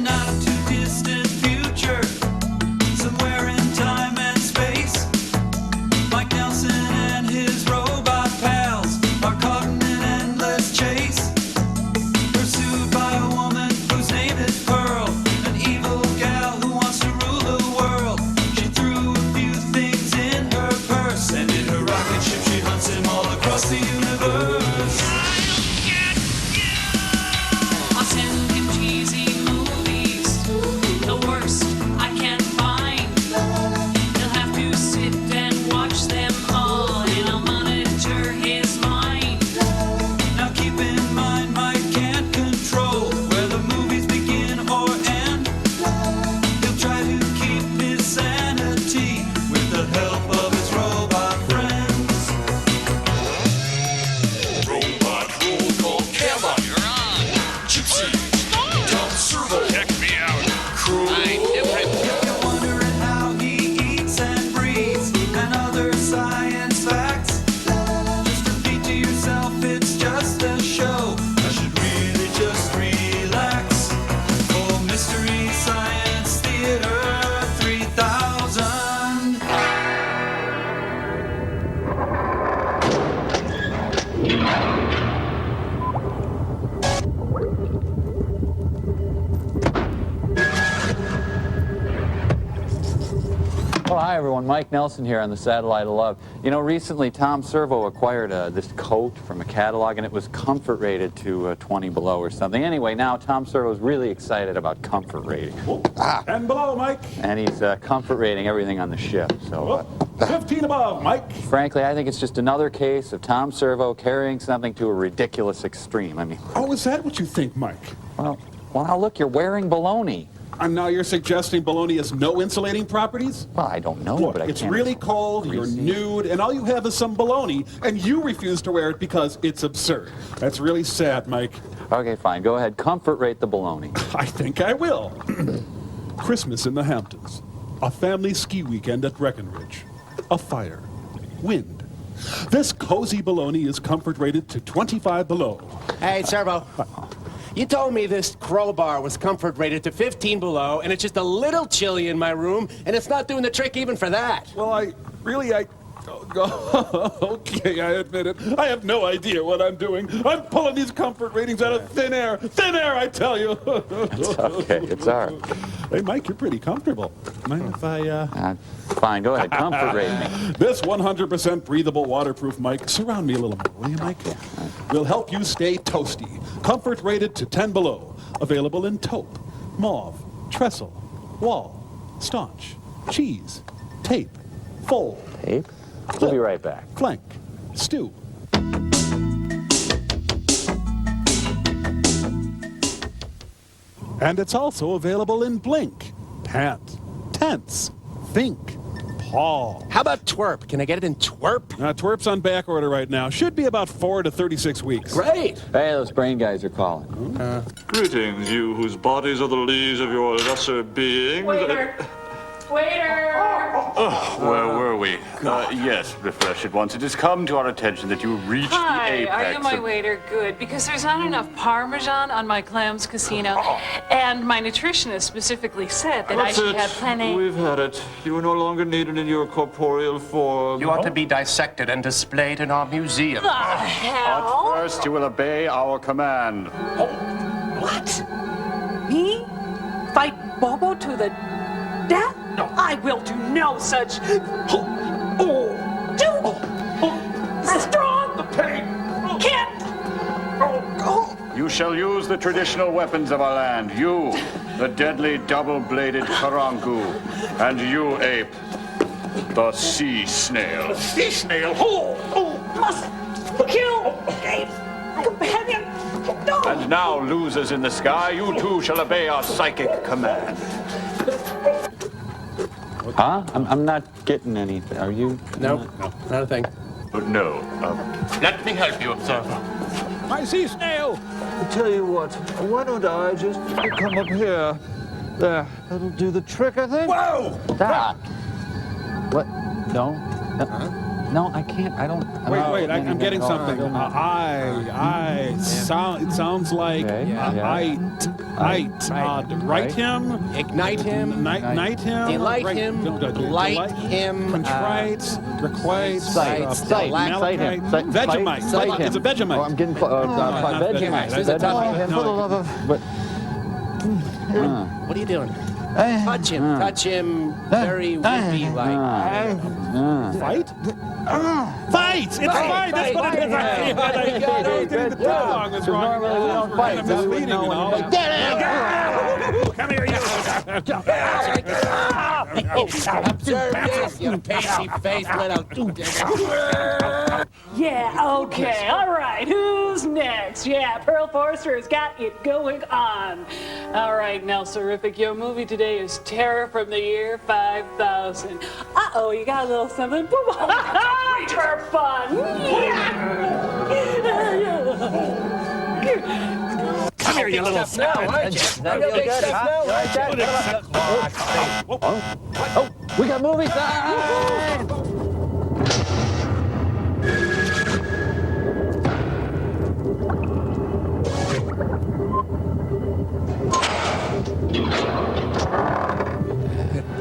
not too distant future, somewhere in time and space, Mike Nelson and his robot pals are caught in an endless chase, pursued by a woman whose name is Pearl, an evil gal who wants to rule the world. She threw a few things in her purse, and in her rocket ship she hunts him all across the universe. I'll send him cheesy movies, the worst I can find. He'll have to sit and watch them all, and I'll monitor his mind. Now keep in mind, Mike can't control where the movies begin or end. He'll try to keep his sanity with the help of his robot friends. Robot roll call camera. You're on. Gypsy. Dumb Servo. Check me out. Crew. If you're wondering how he eats and breathes and other science facts, just repeat to yourself it's just a show. I should really just relax. For Mystery Science Theater 3000. Well, hi everyone, Mike Nelson here on the Satellite of Love. You know, recently Tom Servo acquired this coat from a catalog, and it was comfort rated to 20 below or something. Anyway, now Tom Servo's really excited about comfort rating. And below, Mike. And he's comfort rating everything on the ship. So, 15 above, Mike. frankly, I think it's just another case of Tom Servo carrying something to a ridiculous extreme. I mean, Oh, is that what you think, Mike? well, now look, you're wearing baloney. And now you're suggesting baloney has no insulating properties? Well, I don't know, Look, but I it's can't. really cold, you're Greasy. nude, and all you have is some baloney, and you refuse to wear it because it's absurd. That's really sad, Mike. Okay, fine. Go ahead. Comfort rate the baloney. I think I will. Christmas in the Hamptons. A family ski weekend at Breckenridge. A fire. Wind. This cozy baloney is comfort rated to 25 below. Hey, Servo. You told me this crowbar was comfort rated to 15 below, and it's just a little chilly in my room, and it's not doing the trick even for that. Well, okay, I admit it. I have no idea what I'm doing. I'm pulling these comfort ratings out of thin air. Thin air, I tell you. It's okay. It's all right. Hey, Mike, you're pretty comfortable. Mind if I, Fine. Go ahead. Comfort rate me. This 100% breathable, waterproof mic, surround me a little more, will you, Mike? Will help you stay toasty. Comfort rated to 10 below. Available in taupe, mauve, trestle, wall, staunch, cheese, tape, fold, Tape. We'll be right back. flank, stew. And it's also available in blink, pant, tense, think, paw. How about twerp? Can I get it in twerp? Twerp's on back order right now. Should be about 4 to 36 weeks. Great. Hey, those brain guys are calling. Greetings, you whose bodies are the leaves of your lesser beings. Waiter! Where were we? Yes, refresh at once. It has come to our attention that you reached Hi, the apex are you my of... waiter? Good, because there's not enough Parmesan on my clams casino, and my nutritionist specifically said that I That's should it. have plenty. We've had it. You are no longer needed in your corporeal form. You ought to be dissected and displayed in our museum. The hell? First, you will obey our command. What? Me? Fight Bobo to the death? No. I will do no such. Strong. The pain. Can't. You shall use the traditional weapons of our land. You, the deadly double-bladed karangu. And you, ape, the sea snail. Sea snail. Must kill a companion. No. And now, losers in the sky, you too shall obey our psychic command. Huh? I'm not getting anything. Are you? Nope, not a thing. But no, Let me help you, Servo. My sea snail! I tell you what, why don't I just come up here? There, that'll do the trick, I think. Whoa! Stop. What? No. No, I can't. I don't. Wait, I'm getting something. It sounds like write him, Ignite him. Night him, Delight him, blight him, contrite, requite, cite Malachite, Vegemite. Cite him. It's a Vegemite. Oh, I'm getting Vegemite. This is a tough one. For the love of. But, What are you doing? Touch him very wimpy like. Fight? Fight! It's fight! That's what it is. The song is wrong. Normally we don't fight. Kind of misleading, you know. Come here, you! Observe this, you pasty face little. Yeah, okay, all right. Who's next? Yeah, Pearl Forrester has got it going on. All right, now, Serific, your movie today is Terror from the year 5000. Uh-oh, you got a little something. For fun. Come here, you little snap. oh, we got movie time!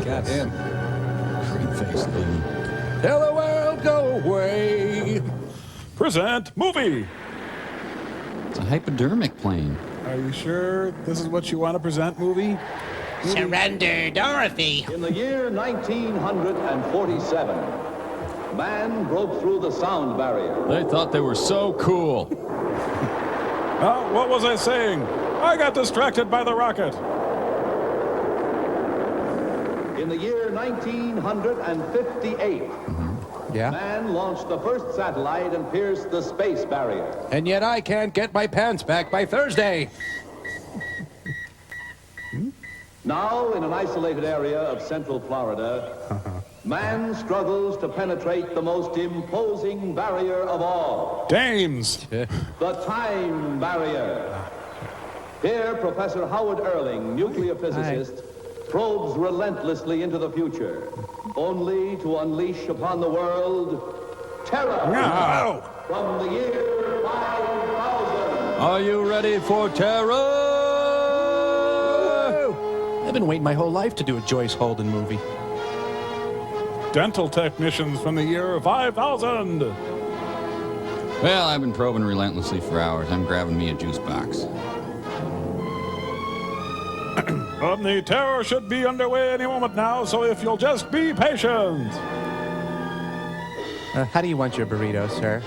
Got him. Creep face, baby. Tell the world go away. Present movie. It's a hypodermic plane. Are you sure this is what you want to present, movie? Surrender, Dorothy. In the year 1947, man broke through the sound barrier. They thought they were so cool. What was I saying? I got distracted by the rocket. In the year 1958, Yeah? man launched the first satellite and pierced the space barrier. And yet I can't get my pants back by Thursday. Now, in an isolated area of central Florida, man struggles to penetrate the most imposing barrier of all, Dames. the time barrier. Here, Professor Howard Erling, nuclear physicist, probes relentlessly into the future, only to unleash upon the world terror No. from the year 5000. Are you ready for terror? I've been waiting my whole life to do a Joyce Holden movie. Dental technicians from the year 5000. Well, I've been probing relentlessly for hours. I'm grabbing me a juice box. The terror should be underway any moment now, so if you'll just be patient. How do you want your burrito, sir?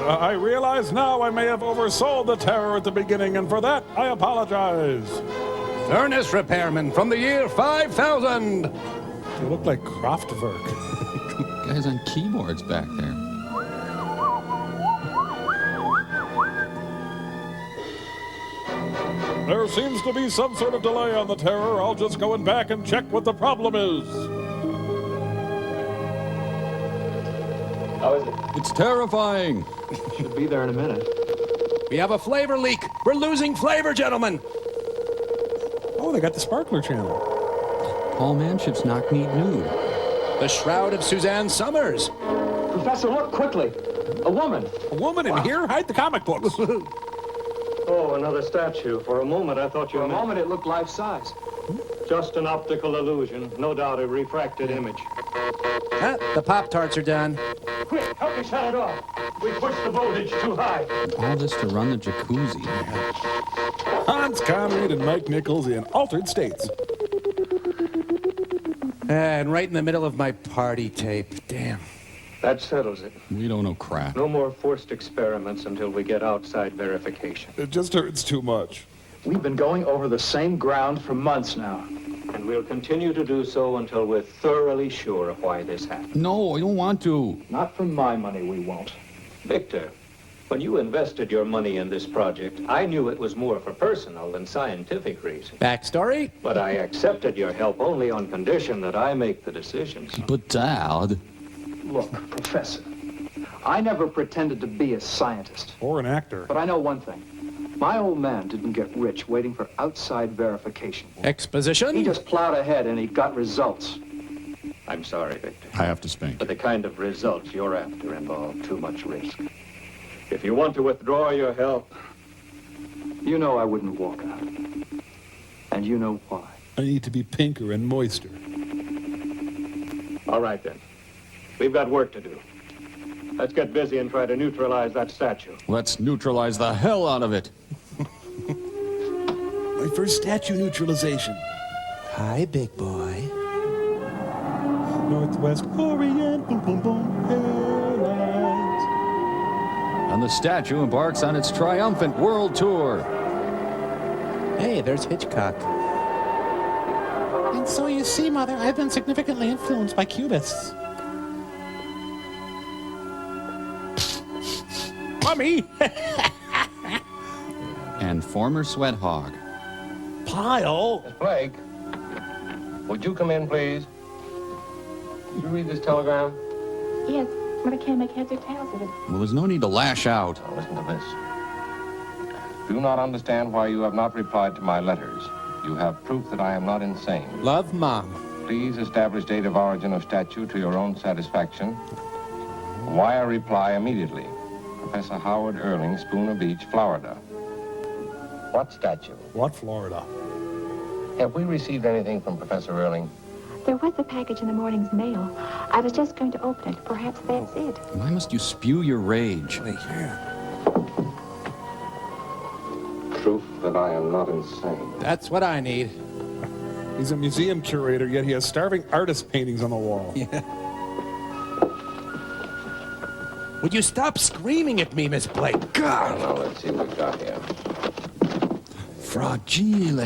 I realize now I may have oversold the terror at the beginning, and for that, I apologize. Furnace repairman from the year 5000. You look like Kraftwerk. Guys on keyboards back there. There seems to be some sort of delay on the terror. I'll just go in back and check what the problem is. How is it? It's terrifying. Should be there in a minute. We have a flavor leak. We're losing flavor, gentlemen. Oh, they got the Sparkler channel. Paul Manship's knock-kneed nude. The Shroud of Suzanne Summers. Professor, look quickly. A woman. A woman in here? Hide the comic books. Oh, another statue. For a moment, I thought you For a meant moment, it looked life-size. just an optical illusion. No doubt a refracted image. The Pop-Tarts are done. Quick, help me shut it off. We pushed the voltage too high. All this to run the jacuzzi. Hans Conried and Mike Nichols in Altered States. And right in the middle of my party tape. Damn. That settles it. We don't know crap. No more forced experiments until we get outside verification. It just hurts too much. We've been going over the same ground for months now. And we'll continue to do so until we're thoroughly sure of why this happened. No, I don't want to. Not for my money, we won't. Victor, when you invested your money in this project, I knew it was more for personal than scientific reasons. Backstory? But I accepted your help only on condition that I make the decisions. But, Dad... Look, Professor, I never pretended to be a scientist. Or an actor. But I know one thing. My old man didn't get rich waiting for outside verification. Exposition? He just plowed ahead and he got results. I'm sorry, Victor. I have to spank. But the kind of results you're after involve too much risk. If you want to withdraw your help, You know I wouldn't walk out. And you know why. I need to be pinker and moister. all right then. We've got work to do. Let's get busy and try to neutralize that statue. Let's neutralize the hell out of it. My first statue neutralization. Hi, big boy. Northwest Orient, boom, boom, boom, Airlines. And the statue embarks on its triumphant world tour. Hey, there's Hitchcock. And so you see, Mother, I've been significantly influenced by Cubists. Mummy! And former sweat hog. Pehl! Miss Blake, would you come in, please? Did you read this telegram? Yes, but I can't make heads or tails of it. Well, there's no need to lash out. Now, listen to this. Do not understand why you have not replied to my letters. You have proof that I am not insane. Love, Mom. Please establish date of origin of statue to your own satisfaction. Wire reply immediately. Professor Howard Erling, Spooner Beach, Florida. What statue? What Florida? Have we received anything from Professor Erling? There was a package in the morning's mail. I was just going to open it. Perhaps that's it. Why must you spew your rage? Proof that I am not insane. That's what I need. He's a museum curator, yet he has starving artist paintings on the wall. Yeah. Would you stop screaming at me, Miss Blake? God! Now, let's see what we've got here. Fragile.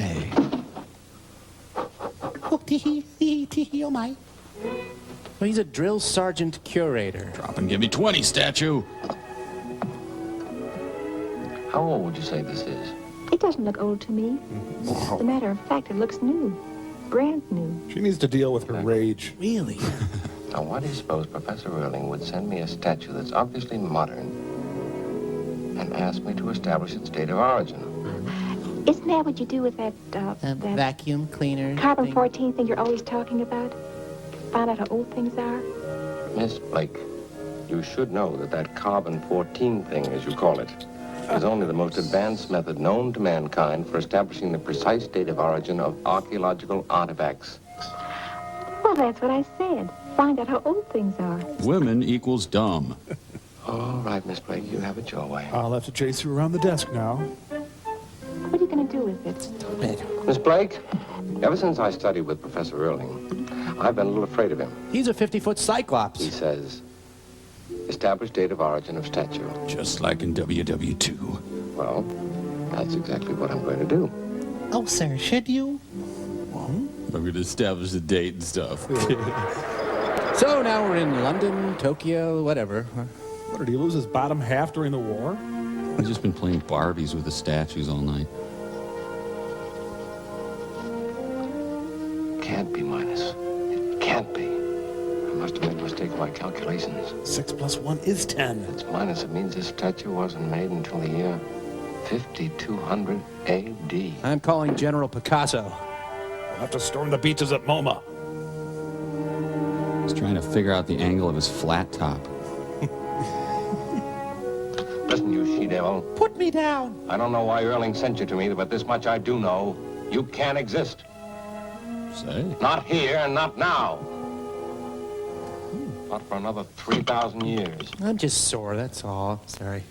Oh, my. Well, he's a drill sergeant curator. Drop and give me 20, statue. How old would you say this is? It doesn't look old to me. As a matter of fact, it looks new. Brand new. She needs to deal with her rage. Really? Now, why do you suppose Professor Erling would send me a statue that's obviously modern and ask me to establish its date of origin? Isn't that what you do with that, that Vacuum cleaner. carbon-14 thing you're always talking about? Find out how old things are? Miss Blake, you should know that that carbon-14 thing, as you call it, is only the most advanced method known to mankind for establishing the precise date of origin of archaeological artifacts. Well, that's what I said. Find out how old things are. Women equals dumb. All right, Miss Blake, you have it your way. I'll have to chase you around the desk now. What are you going to do with it? Miss Blake, ever since I studied with Professor Erling, I've been a little afraid of him. He's a 50-foot cyclops. He says, establish date of origin of statue. Just like in WW2. Well, that's exactly what I'm going to do. Oh, sir, should you? I'm going to establish the date and stuff. So now we're in London, Tokyo, whatever. What, did he lose his bottom half during the war? I've just been playing Barbies with the statues all night. Can't be minus. It can't be. I must have made a mistake in my calculations. 6 plus 1 is 10. It's minus. It means this statue wasn't made until the year 5200 AD. I'm calling General Picasso. We'll have to storm the beaches at MoMA. He's trying to figure out the angle of his flat top. Listen, you she-devil. Put me down. I don't know why Erling sent you to me, but this much I do know. You can't exist. Say? Not here and not now. Not for another 3,000 years. I'm just sore, that's all. Sorry.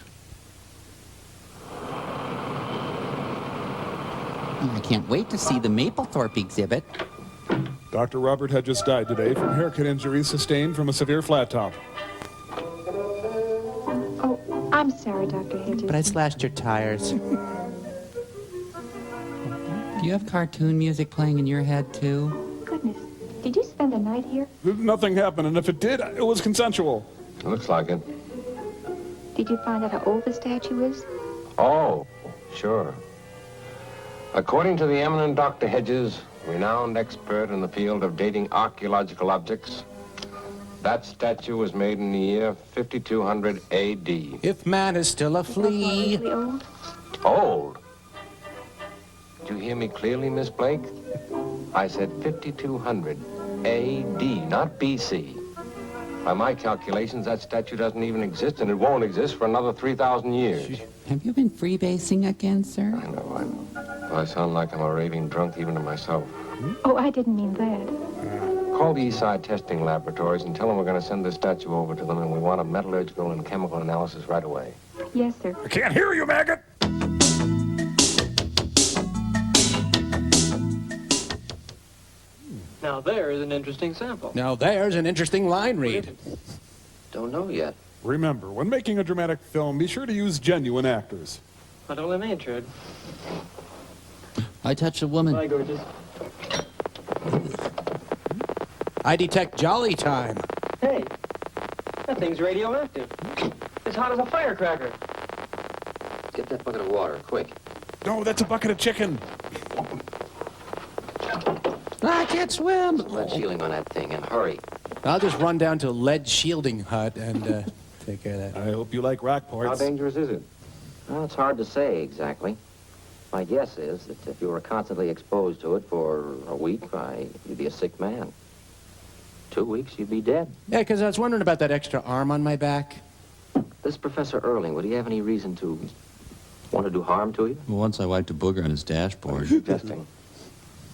I can't wait to see the Maplethorpe exhibit. Dr. Robert had just died today from haircut injuries sustained from a severe flat top. Oh, I'm sorry, Dr. Hedges. But I slashed your tires. Do you have cartoon music playing in your head, too? Goodness, did you spend the night here? Nothing happened, and if it did, it was consensual. It looks like it. Did you find out how old the statue is? Oh, sure. According to the eminent Dr. Hedges, renowned expert in the field of dating archaeological objects, that statue was made in the year 5200 AD. If man is still a flea. That's old? Old? Did you hear me clearly, Miss Blake? I said 5200 S08E07, not BC. By my calculations, that statue doesn't even exist, and it won't exist for another 3,000 years. Have you been freebasing again, sir? I know. Well, I sound like I'm a raving drunk even to myself. Oh, I didn't mean that. Call the Eastside Testing Laboratories and tell them we're going to send this statue over to them, and we want a metallurgical and chemical analysis right away. Yes, sir. I can't hear you, maggot! Now there is an interesting sample. Now there's an interesting line read. Don't know yet. Remember, when making a dramatic film, be sure to use genuine actors. What only matured. I touched a woman. Bye, gorgeous. I detect jolly time. Hey, that thing's radioactive. As hot as a firecracker. Get that bucket of water, quick. No, that's a bucket of chicken. I can't swim. Lead shielding on that thing, and hurry. I'll just run down to lead shielding hut and take care of that. I hope you like rock How parts. dangerous is it? Well, it's hard to say exactly. My guess is that if you were constantly exposed to it for a week, you'd be a sick man. 2 weeks, you'd be dead. Yeah, because I was wondering about that extra arm on my back. This Professor Erling, would he have any reason to want to do harm to you? Well, once I wiped a booger on his dashboard. Testing.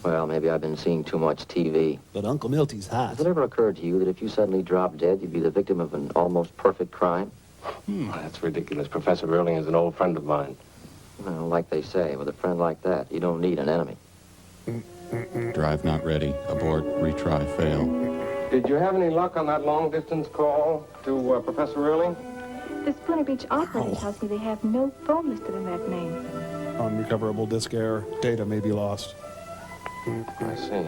Well, maybe I've been seeing too much TV. But Uncle Milty's hot. Has it ever occurred to you that if you suddenly dropped dead, you'd be the victim of an almost perfect crime? That's ridiculous. Professor Erling is an old friend of mine. Well, like they say, with a friend like that, you don't need an enemy. Drive not ready. Abort. Retry. Fail. Did you have any luck on that long-distance call to Professor Erling? The Spooner Beach operator tells me they have no phone listed in that name. Unrecoverable disk error. Data may be lost. I see.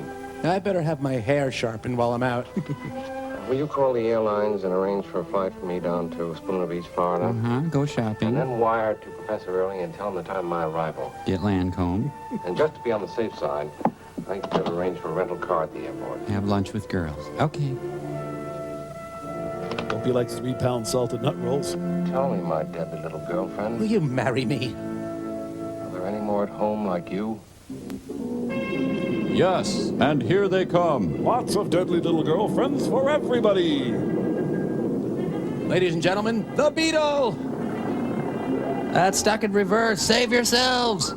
I better have my hair sharpened while I'm out. Will you call the airlines and arrange for a flight for me down to Spooner Beach, Florida? Go And shopping. then wire to Professor Erling and tell him the time of my arrival. Get Lancome. And just to be on the safe side, I think you should arrange for a rental car at the airport. Have lunch with girls. Okay. Hope you like 3-pound salted nut rolls. Tell me, my deadly little girlfriend, Will you marry me? are there any more at home like you? Yes, and here they come. Lots of deadly little girlfriends for everybody. Ladies and gentlemen, the Beetle! That's stuck in reverse. Save yourselves.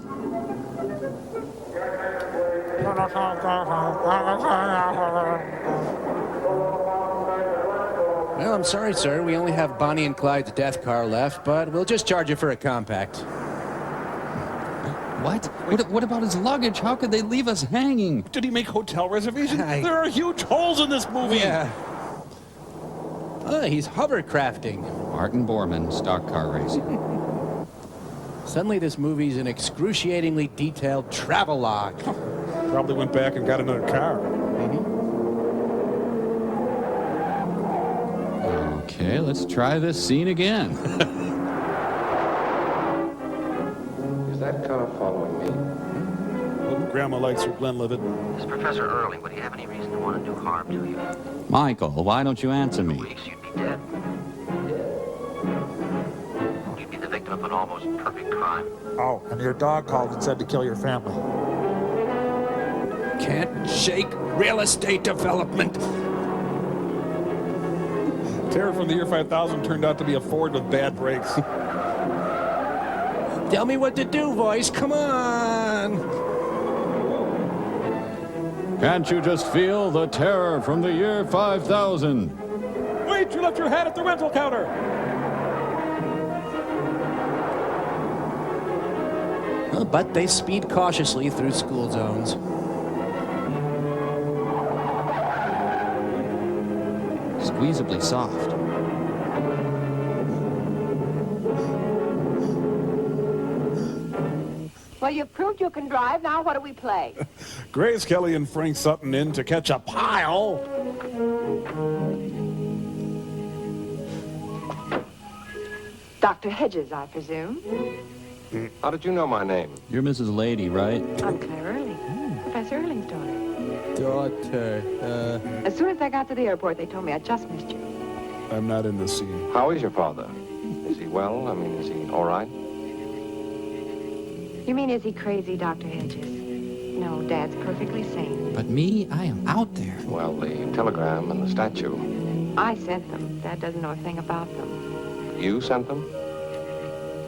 Well, I'm sorry, sir. We only have Bonnie and Clyde's death car left, but we'll just charge you for a compact. What? What about his luggage? How could they leave us hanging? Did he make hotel reservations? There are huge holes in this movie. Yeah. Oh, he's hovercrafting. Martin Bormann, stock car racing. Suddenly, this movie's an excruciatingly detailed travelogue. Probably went back and got another car. Okay, let's try this scene again. Is that car following me? Hope Grandma likes her Glenlivet. This Professor Erling, would he have any reason to want to do harm to you? Michael, why don't you answer me? Weeks, you'd be dead. You'd be the victim of an almost perfect crime. Oh, and your dog called and said to kill your family. Can't shake real estate development. Terror from the year 5000 turned out to be a Ford with bad brakes. Tell me what to do, voice. Come on. Can't you just feel the terror from the year 5000? Wait, you left your hat at the rental counter. But they speed cautiously through school zones. Squeezably soft. Well, you've proved you can drive. Now what do we play? Grace Kelly and Frank Sutton in to catch a pile. Dr. Hedges, I presume. How did you know my name? You're Mrs. Lady, right? I'm Claire Erling, Professor Erling's daughter. Daughter, As soon as I got to the airport, they told me I just missed you. I'm not in this scene. How is your father? Is he well? I mean, is he all right? You mean, is he crazy, Dr. Hedges? No, Dad's perfectly sane. But me, I am out there. Well, the telegram and the statue. I sent them. Dad doesn't know a thing about them. You sent them?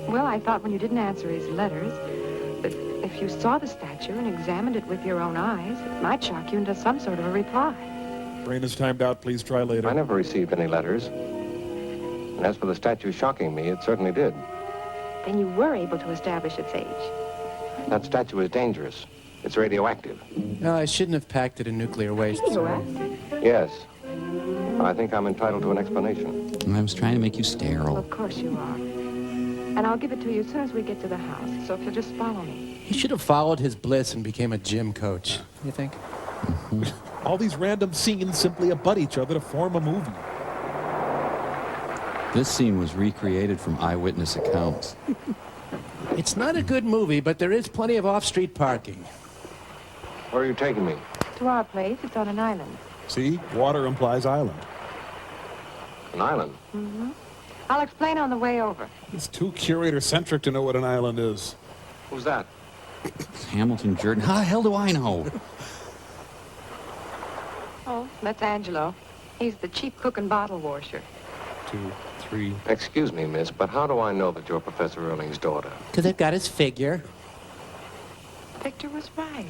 Well, I thought when you didn't answer his letters, that if you saw the statue and examined it with your own eyes, it might shock you into some sort of a reply. Brain is timed out. Please try later. I never received any letters. And as for the statue shocking me, it certainly did. Then you were able to establish its age. That statue is dangerous. It's radioactive. No, I shouldn't have packed it in nuclear waste. Radioactive? Yes. I think I'm entitled to an explanation. I was trying to make you sterile. Of course you are. And I'll give it to you as soon as we get to the house. So if you'll just follow me. He should have followed his bliss and became a gym coach. You think? All these random scenes simply abut each other to form a movie. This scene was recreated from eyewitness accounts. It's not a good movie, but there is plenty of off-street parking. Where are you taking me? To our place, it's on an island. See? Water implies island. An island? Mm-hmm. I'll explain on the way over. It's too curator-centric to know what an island is. Who's that? Hamilton Jordan. How the hell do I know? Oh, that's Angelo. He's the chief cook and bottle washer. 2, 3. Excuse me, miss, but how do I know that you're Professor Erling's daughter? Because they've got his figure. Victor was right.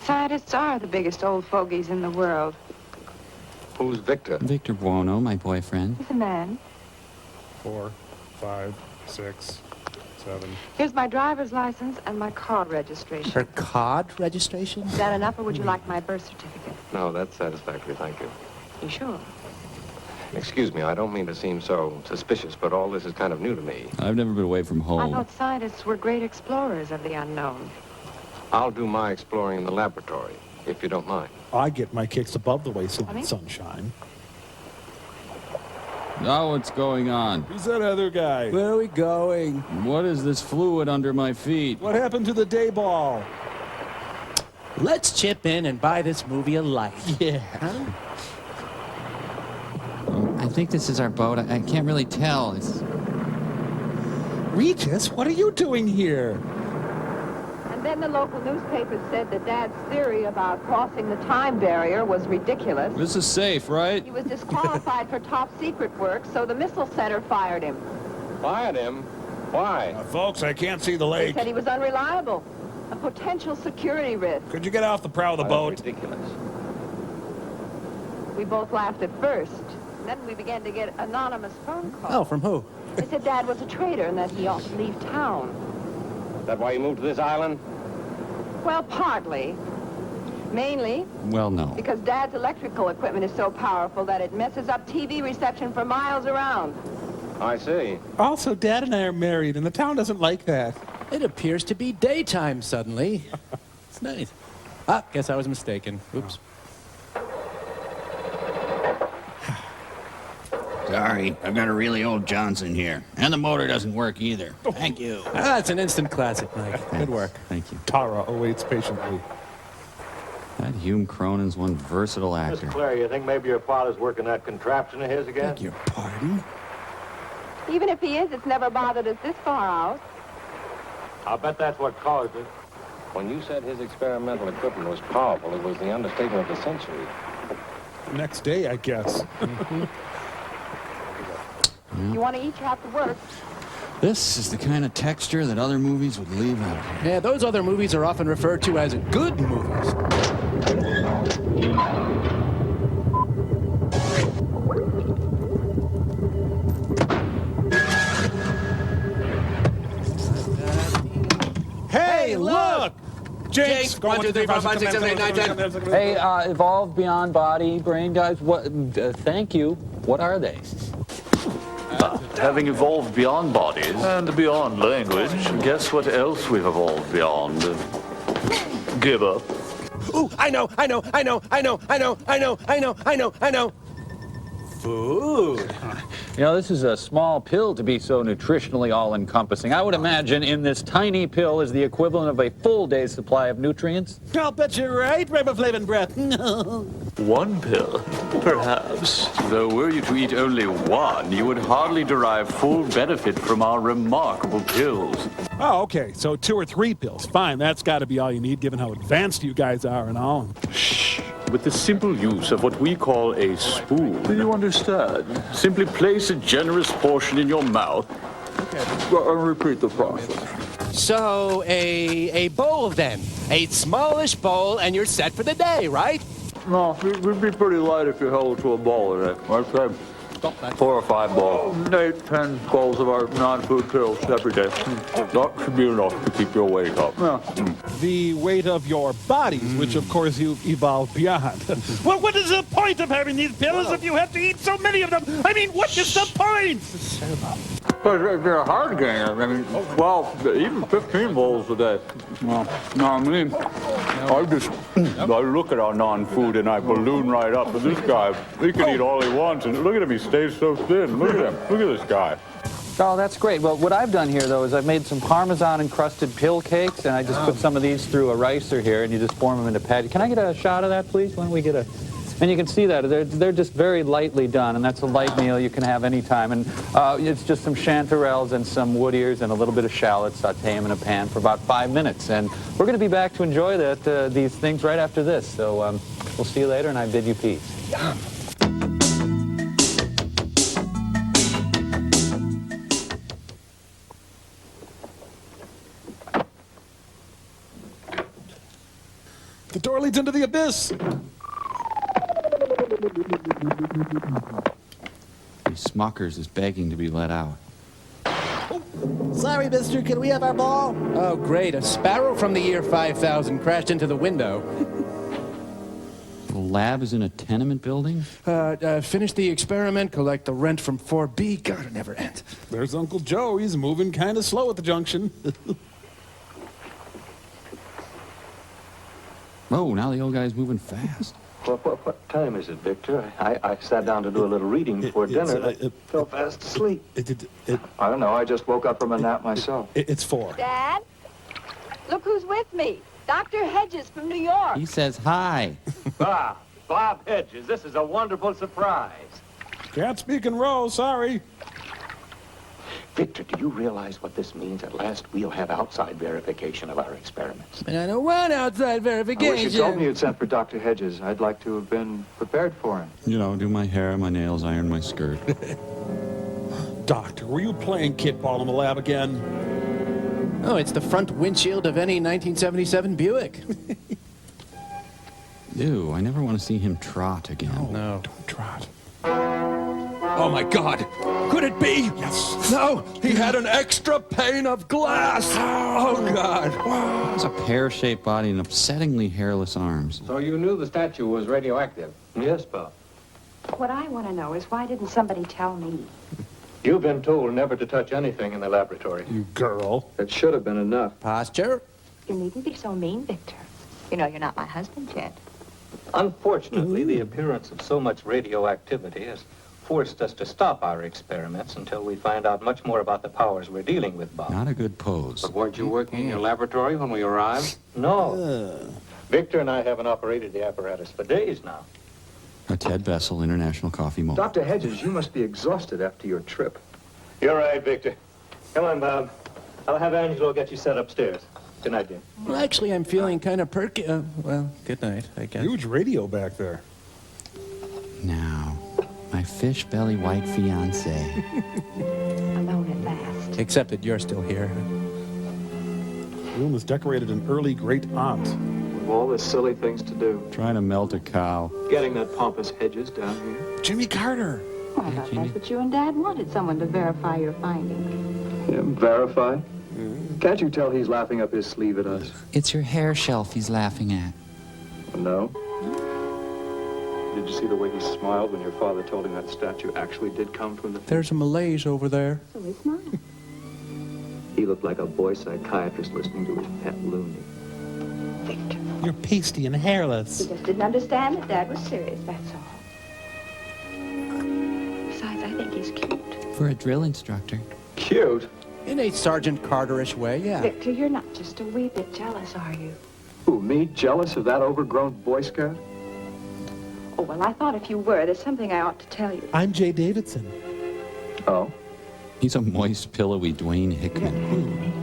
Scientists are the biggest old fogies in the world. Who's Victor? Victor Buono, my boyfriend. He's a man. 4, 5, 6, 7. Here's my driver's license and my car registration. Her card registration? Is that enough, or would you like my birth certificate? No, that's satisfactory, thank you. You sure? Excuse me, I don't mean to seem so suspicious, but all this is kind of new to me. I've never been away from I home. thought scientists were great explorers of the unknown. I'll do my exploring in the laboratory, if you don't mind. I get my kicks above the waistline, Honey? sunshine. Now what's going on? Who's that other guy? Where are we going? What is this fluid under my feet? What happened to the day ball? Let's chip in and buy this movie a life. Yeah. Huh? I think this is our boat. I can't really tell. It's... Regis, what are you doing here? And then the local newspapers said that Dad's theory about crossing the time barrier was ridiculous. This is safe, right? He was disqualified for top secret work, so the Missile Center fired him. Fired him? Why? Folks, I can't see the They lake. said he was unreliable, a potential security risk. Could you get off the prow of the boat? Ridiculous. We both laughed at first. Then we began to get anonymous phone calls. Oh, from who? They said Dad was a traitor and that he ought to leave town. Is that why you moved to this island? Well, partly. Mainly Well, no. because Dad's electrical equipment is so powerful that it messes up TV reception for miles around. I see. Also, Dad and I are married, and the town doesn't like that. It appears to be daytime suddenly. It's nice. Ah, guess I was mistaken. Oops. Sorry, I've got a really old Johnson here. And the motor doesn't work either. Thank you. Ah, it's an instant classic, Mike. Good work. Thank you. Tara awaits patiently. That Hume Cronin's one versatile actor. Claire, you think maybe your father's working that contraption of his again? Beg your pardon? Even if he is, it's never bothered us this far out. I'll bet that's what caused it. When you said his experimental equipment was powerful, it was the understatement of the century. Next day, I guess. You want to eat, you have to work. This is the kind of texture that other movies would leave out here. Yeah, those other movies are often referred to as good movies. Hey, look! Jinx! 1, 2, 3, 4, 5, 6, 7, 8, 9, 10. Hey, evolved beyond body, brain guys. What? Thank you. What are they? Having evolved beyond bodies and beyond language, guess what else we've evolved beyond? Give up. Ooh, I know. Food. You know, this is a small pill to be so nutritionally all-encompassing. I would imagine in this tiny pill is the equivalent of a full day's supply of nutrients. I'll bet you're right, riboflavin breath. One pill, perhaps. Though were you to eat only one, you would hardly derive full benefit from our remarkable pills. Oh, okay. So 2 or 3 pills. Fine. That's got to be all you need, given how advanced you guys are and all. Shh. With the simple use of what we call a spoon. Do you understand? Simply place a generous portion in your mouth. Okay. And repeat the process. So, a bowl then. A smallish bowl, and you're set for the day, right? No, we'd be pretty light if you held to a bowl in it. I'd say 4 or 5 bowls. 8, 10 bowls of our non-food pills every day. That should be enough to keep your weight up. Yeah. The weight of your bodies, which of course you've evolved beyond. Well, what is the point of having these pills if you have to eat so many of them? I mean, what is the point? But they're a hard gainer. I mean, 12, even 15 bowls a day. Well, no, I mean, I look at our non-food and I balloon right up. But this guy, he can eat all he wants, and look at him, he stays so thin. Look at him. Look at this guy. Oh, that's great. Well, what I've done here, though, is I've made some Parmesan-encrusted pill cakes, and I just put some of these through a ricer here, and you just form them into patties. Can I get a shot of that, please? Why don't we get a... And you can see that they're just very lightly done, and that's a light meal you can have any time. And it's just some chanterelles and some wood ears and a little bit of shallots. Saute them in a pan for about 5 minutes, and we're going to be back to enjoy these things right after this. So we'll see you later, and I bid you peace. Yum. The door leads into the abyss. Smuckers is begging to be let out. Sorry, mister, can we have our ball? Oh, great. A sparrow from the year 5000 crashed into the window. The lab is in a tenement building? Finish the experiment, collect the rent from 4B. God, it never ends. There's Uncle Joe. He's moving kind of slow at the junction. Oh, now the old guy's moving fast. What time is it, Victor? I sat down to do a little reading before dinner. I fell fast asleep. I don't know. I just woke up from a nap myself. It's 4. Dad, look who's with me. Dr. Hedges from New York. He says hi. Bob Hedges, this is a wonderful surprise. Can't speak in row, sorry. Victor, do you realize what this means? At last, we'll have outside verification of our experiments. But I don't want outside verification. I wish you told me you'd sent for Dr. Hedges. I'd like to have been prepared for him. You know, do my hair, my nails, iron my skirt. Doctor, were you playing kickball in the lab again? Oh, it's the front windshield of any 1977 Buick. Ew, I never want to see him trot again. No. Don't trot. Oh my God! Could it be? Yes. No, he had an extra pane of glass. Oh God! He has a pear-shaped body and upsettingly hairless arms. So you knew the statue was radioactive? Yes, Bob. What I want to know is why didn't somebody tell me? You've been told never to touch anything in the laboratory. You girl. It should have been enough. Posture? You needn't be so mean, Victor. You know you're not my husband yet. Unfortunately, the appearance of so much radioactivity has forced us to stop our experiments until we find out much more about the powers we're dealing with, Bob. Not a good pose. But weren't you working in your laboratory when we arrived? No. Victor and I haven't operated the apparatus for days now. A Ted Bessel International Coffee Moment. Dr. Hedges, you must be exhausted after your trip. You're right, Victor. Come on, Bob. I'll have Angelo get you set upstairs. Good night, dear. Well, actually, I'm feeling kind of perky. Well, good night, I guess. Huge radio back there. Now, my fish belly white fiance. Alone at last. Except that you're still here. The room is decorated in early great aunt. With all the silly things to do. Trying to melt a cow. Getting that pompous Hedges down here. Jimmy Carter. Well, I thought that's what you and Dad wanted, someone to verify your findings. Yeah, verify? Can't you tell he's laughing up his sleeve at us? It's your hair shelf he's laughing at. No. Did you see the way he smiled when your father told him that statue actually did come from the... There's a malaise over there. So is mine. He looked like a boy psychiatrist listening to his pet loony. Victor. You're pasty and hairless. He just didn't understand that Dad was serious, that's all. Besides, I think he's cute. For a drill instructor. Cute? In a Sergeant Carterish way, yeah. Victor, you're not just a wee bit jealous, are you? Who, me? Jealous of that overgrown Boy Scout? Oh, well, I thought if you were, there's something I ought to tell you. I'm Jay Davidson. Oh? He's a moist, pillowy Dwayne Hickman.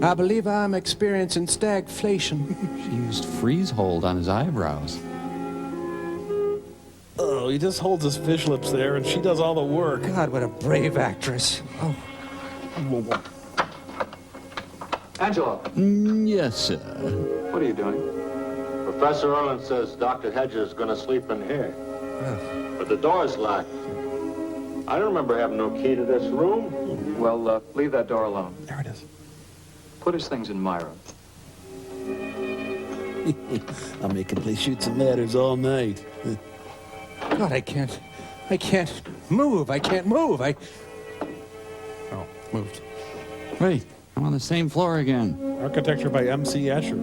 I believe I'm experiencing stagflation. She used freeze hold on his eyebrows. Oh, he just holds his fish lips there, and she does all the work. God, what a brave actress. Oh. Angelo. Yes, sir. What are you doing? Professor Erland says Dr. Hedges is going to sleep in here. But the door's locked. I don't remember having no key to this room. Well, leave that door alone. There it is. Put his things in my room. I'll make him play shoots and ladders all night. God, I can't move. I can't move. Oh, moved. Wait, I'm on the same floor again. Architecture by M.C. Escher.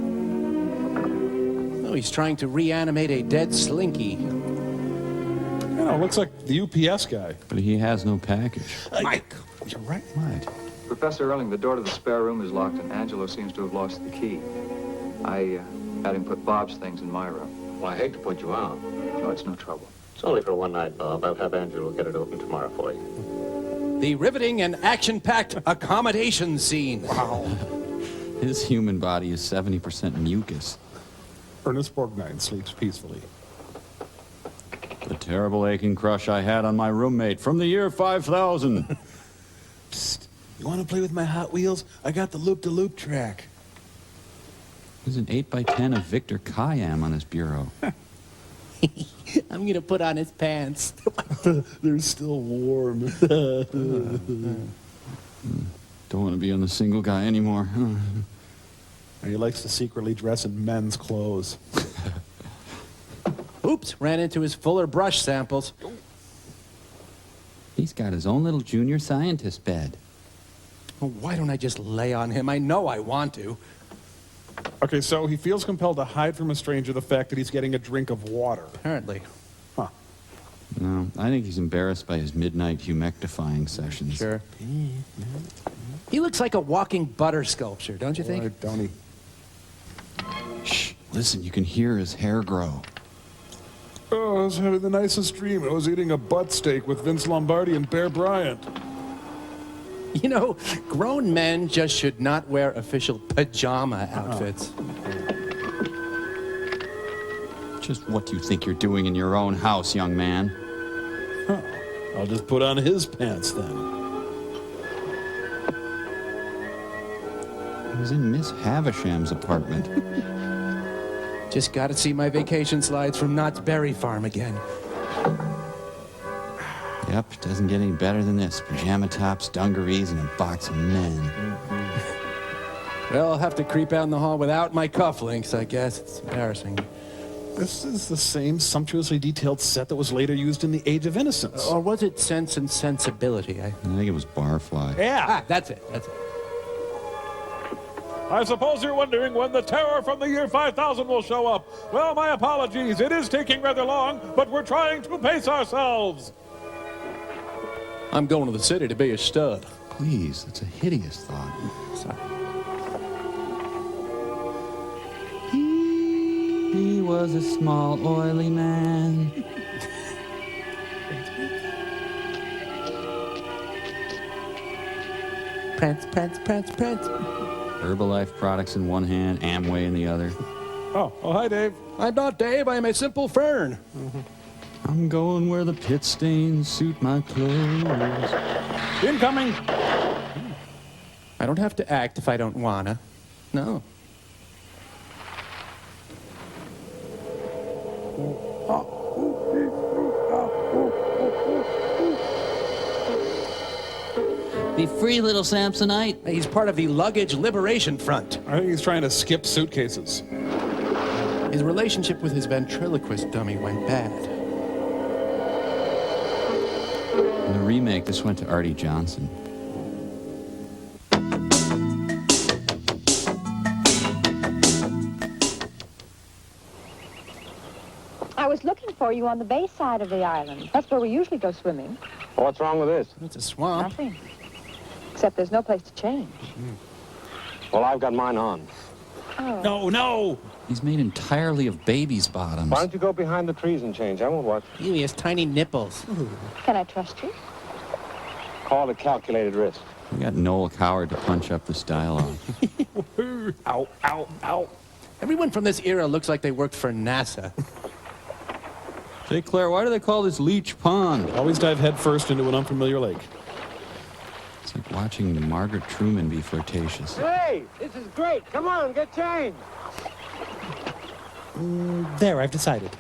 Oh, he's trying to reanimate a dead slinky. You know, looks like the UPS guy. But he has no package. Mike, you're right. What? Professor Erling, the door to the spare room is locked, and Angelo seems to have lost the key. I had him put Bob's things in my room. Well, I hate to put you out. No, it's no trouble. It's only for one night, Bob. I'll have Angelo get it open tomorrow for you. The riveting and action-packed accommodation scene. Wow. His human body is 70% mucus. Ernest Borgnine sleeps peacefully. The terrible aching crush I had on my roommate from the year 5000. Psst. You want to play with my Hot Wheels? I got the loop-de-loop track. There's an 8x10 of Victor Khayyam on his bureau. I'm going to put on his pants. They're still warm. Don't want to be on the single guy anymore. He likes to secretly dress in men's clothes. Oops, ran into his Fuller brush samples. He's got his own little junior scientist bed. Oh, why don't I just lay on him? I know I want to. Okay, so he feels compelled to hide from a stranger the fact that he's getting a drink of water. Apparently. Huh. No, I think he's embarrassed by his midnight humectifying sessions. Sure. He looks like a walking butter sculpture, don't you think? Boy, don't he? Shh, listen, you can hear his hair grow. Oh, I was having the nicest dream. I was eating a butt steak with Vince Lombardi and Bear Bryant. You know, grown men just should not wear official pajama outfits. Just what do you think you're doing in your own house, young man? Huh. I'll just put on his pants then. He was in Miss Havisham's apartment. Just got to see my vacation slides from Knott's Berry Farm again. Yep, doesn't get any better than this. Pajama tops, dungarees, and a box of men. Well, I'll have to creep out in the hall without my cufflinks, I guess. It's embarrassing. This is the same sumptuously detailed set that was later used in The Age of Innocence. Or was it Sense and Sensibility? I think it was Barfly. Yeah. Ah, that's it. I suppose you're wondering when the terror from the year 5000 will show up. Well, my apologies. It is taking rather long, but we're trying to pace ourselves. I'm going to the city to be a stud. Please, that's a hideous thought. Sorry. He was a small, oily man. Prance, prance, prance, prance. Herbalife products in one hand, Amway in the other. Oh, hi, Dave. I'm not Dave, I'm a simple fern. I'm going where the pit stains suit my clothes. Incoming. I don't have to act if I don't wanna. No. The free little Samsonite. He's part of the Luggage Liberation Front. I think he's trying to skip suitcases. His relationship with his ventriloquist dummy went bad. In the remake, this went to Artie Johnson. I was looking for you on the bay side of the island. That's where we usually go swimming. What's wrong with this? It's a swamp. Nothing. Except there's no place to change. Well, I've got mine on. Oh. No, no! He's made entirely of babies' bottoms. Why don't you go behind the trees and change? I won't watch. He has tiny nipples. Can I trust you? Call it calculated risk. We got Noel Coward to punch up this dialogue. Ow, ow, ow. Everyone from this era looks like they worked for NASA. Say, Claire, why do they call this Leech Pond? Always dive headfirst into an unfamiliar lake. It's like watching Margaret Truman be flirtatious. Hey, this is great. Come on, get changed. There, I've decided.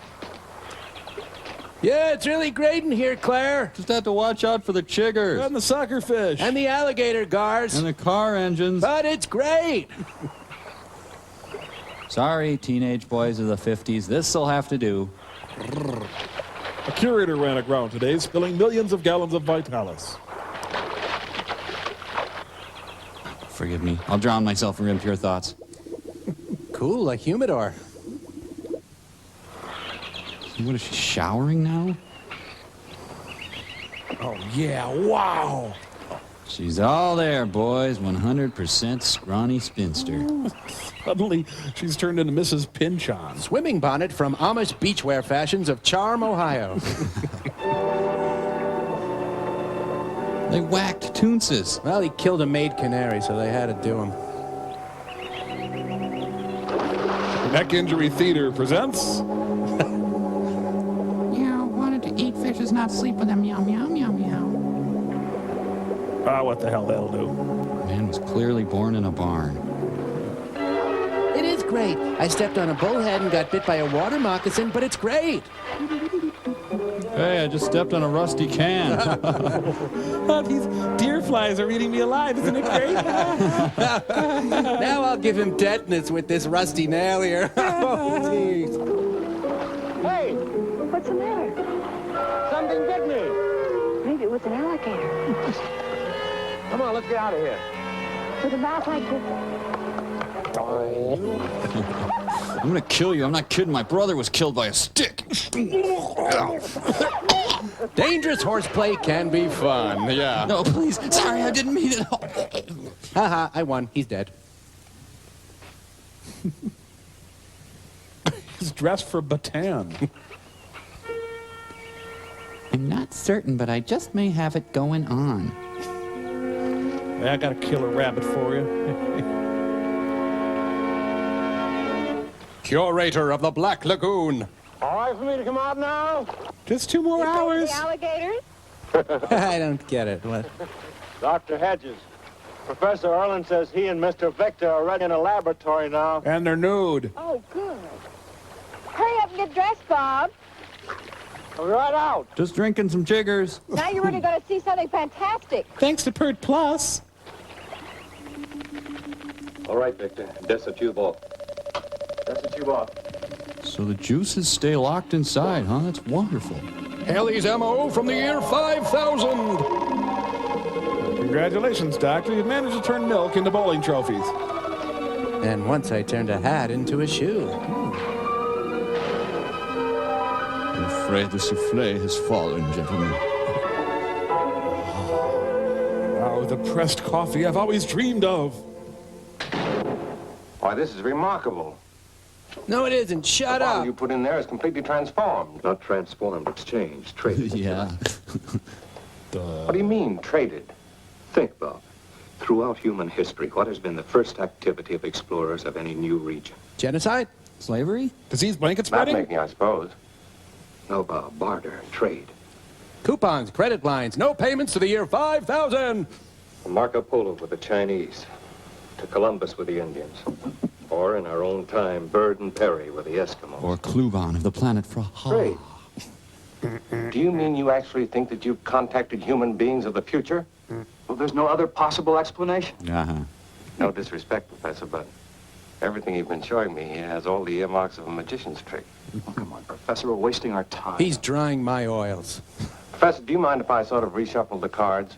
Yeah, it's really great in here, Claire. Just have to watch out for the chiggers. And the sucker fish. And the alligator guards. And the car engines. But it's great. Sorry, teenage boys of the 50s. This'll have to do. A curator ran aground today, spilling millions of gallons of Vitalis. Forgive me. I'll drown myself in impure thoughts. Cool, like humidor. What is she, showering now? Oh, yeah, wow. She's all there, boys. 100% scrawny spinster. Suddenly, she's turned into Mrs. Pinchon. Swimming bonnet from Amish beachwear fashions of Charm, Ohio. They whacked Toonces. Well, he killed a maid canary, so they had to do him. Neck Injury Theater presents... Yeah, wanted to eat fishes, not sleep with them. Meow, meow, meow, meow. Ah, what the hell that'll do. Man was clearly born in a barn. It is great. I stepped on a bullhead and got bit by a water moccasin, but it's great. Hey, I just stepped on a rusty can. Oh, these deer flies are eating me alive. Isn't it great? Now I'll give him tetanus with this rusty nail here. Oh, jeez. Hey, What's the matter? something bit me. Maybe it was an alligator. Come on, let's get out of here. With a mouth like this. I'm gonna kill you. I'm not kidding. My brother was killed by a stick. Dangerous horseplay can be fun, yeah. No, please. Sorry, I didn't mean it. Haha, I won. He's dead. He's dressed for Bataan. I'm not certain, but I just may have it going on. I got a killer rabbit for you. Curator of the Black Lagoon. All right for me to come out now? Just 2 more hours. The alligators? I don't get it. What? Dr. Hedges, Professor Erlin says he and Mr. Victor are ready in a laboratory now. And they're nude. Oh, good. Hurry up and get dressed, Bob. We're right out. Just drinking some chiggers. Now you're really going to see something fantastic. Thanks to Pert Plus. All right, Victor. That's the tube off. That's the tube off. So the juices stay locked inside, huh? That's wonderful. Haley's MO from the year 5000. Congratulations, Doctor. You've managed to turn milk into bowling trophies. And once I turned a hat into a shoe. I'm afraid the souffle has fallen, gentlemen. Oh, the pressed coffee I've always dreamed of. Why, this is remarkable. No, it isn't. Shut The bottle up. you put in there is completely transformed. Not transformed, it's changed, traded. Yeah. What do you mean, traded? Think, Bob. Throughout human history, what has been the first activity of explorers of any new region? Genocide? Slavery? Disease blanket spreading? Mapmaking, I suppose. No, Bob. Barter, trade. Coupons, credit lines, no payments to the year 5000. From Marco Polo with the Chinese, to Columbus with the Indians, or in our own time, Byrd and Perry with the Eskimos. Or Kluban of the planet Fraha. Trade. Do you mean you actually think that you've contacted human beings of the future? Well, there's no other possible explanation. Uh-huh. No disrespect, Professor, but everything you've been showing me here has all the earmarks of a magician's trick. Oh, come on, Professor, we're wasting our time. He's drying my oils. Professor, do you mind if I sort of reshuffle the cards?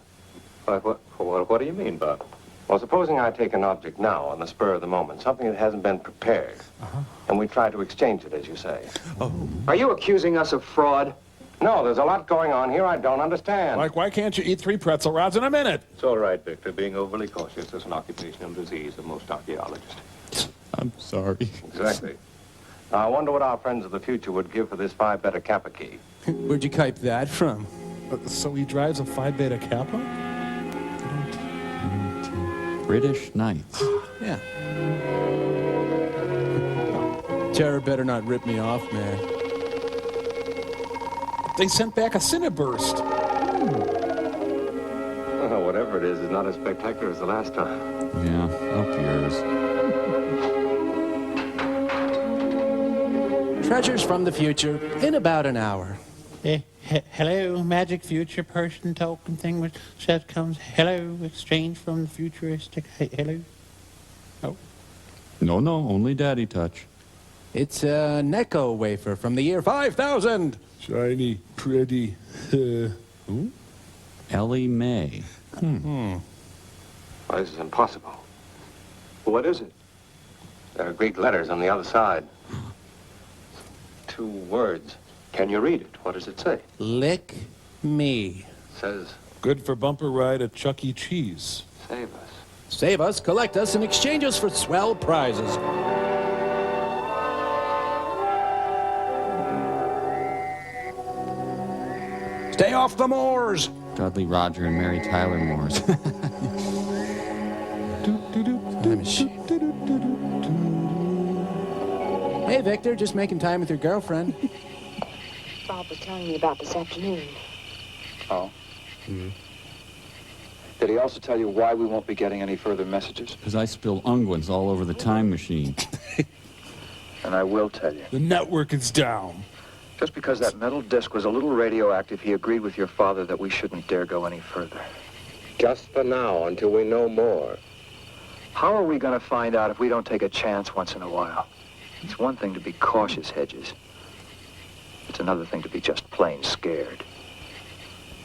What do you mean, Bob? Well, supposing I take an object now on the spur of the moment, something that hasn't been prepared, and we try to exchange it, as you say. Are you accusing us of fraud? No, there's a lot going on here I don't understand. Like, why can't you eat 3 pretzel rods in a minute? It's all right, Victor. Being overly cautious is an occupational disease of most archaeologists. I'm sorry. Exactly. Now, I wonder what our friends of the future would give for this Phi Beta Kappa key. Where'd you type that from? So he drives a Phi Beta Kappa? British Knights. Yeah. Terror better not rip me off, man. They sent back a Cineburst. Oh, whatever it is not as spectacular as the last time. Yeah, up yours. Treasures from the future in about an hour. Hello, magic future person token thing which says comes hello, exchange from the futuristic. Hello. Oh. No, only daddy touch. It's a Necco wafer from the year 5000. Shiny, pretty. Ellie Mae. Why, this is impossible. What is it? There are Greek letters on the other side. 2 words. Can you read it? What does it say? Lick me. Says, Good for bumper ride at Chuck E. Cheese. save us. Save us, collect us, and exchange us for swell prizes. Stay off the moors! Dudley Roger and Mary Tyler Moores. Hey, Victor, just making time with your girlfriend. Bob was telling me about this afternoon. Oh? Did he also tell you why we won't be getting any further messages? Because I spill unguents all over the time machine. And I will tell you. The network is down. Just because that metal disc was a little radioactive, he agreed with your father that we shouldn't dare go any further. Just for now, until we know more. How are we going to find out if we don't take a chance once in a while? It's one thing to be cautious, Hedges. It's another thing to be just plain scared.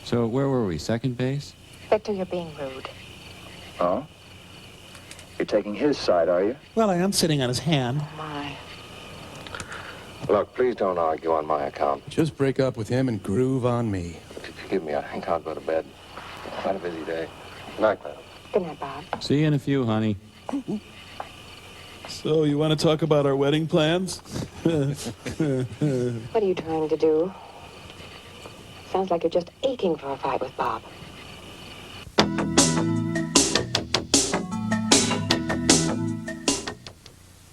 So where were we? Second base? Victor, you're being rude. Oh? You're taking his side, are you? Well, I am sitting on his hand. My. Look, please don't argue on my account. Just break up with him and groove on me. If you forgive me, I think I'll go to bed. Quite a busy day. Good night, Clem. Good night, Bob. See you in a few, honey. So, you want to talk about our wedding plans? What are you trying to do? Sounds like you're just aching for a fight with Bob.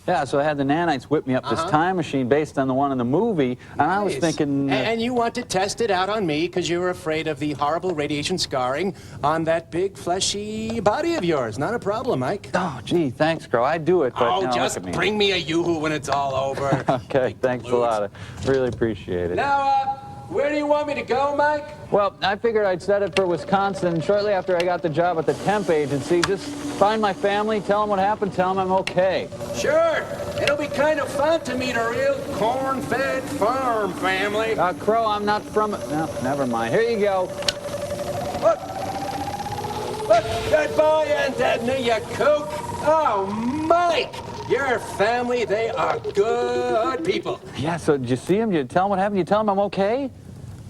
Yeah, so I had the nanites whip me up this time machine based on the one in the movie, and I was thinking... And you want to test it out on me because you were afraid of the horrible radiation scarring on that big, fleshy body of yours. Not a problem, Mike. Oh, gee, thanks, Crow. I'd do it, but Oh, you know, just look at me. bring me a yoo-hoo when it's all over. Okay, thanks a lot. I really appreciate it. Now, where do you want me to go, Mike? Well, I figured I'd set it for Wisconsin shortly after I got the job at the temp agency. Just find my family, tell them what happened, tell them I'm okay. Sure. It'll be kind of fun to meet a real corn-fed farm family. Crow, I'm not from... No, never mind. Here you go. Look, that boy and Edna, you kook. Oh, Mike, your family, they are good people. Yeah, so did you see him? Did you tell him what happened? You tell him I'm okay?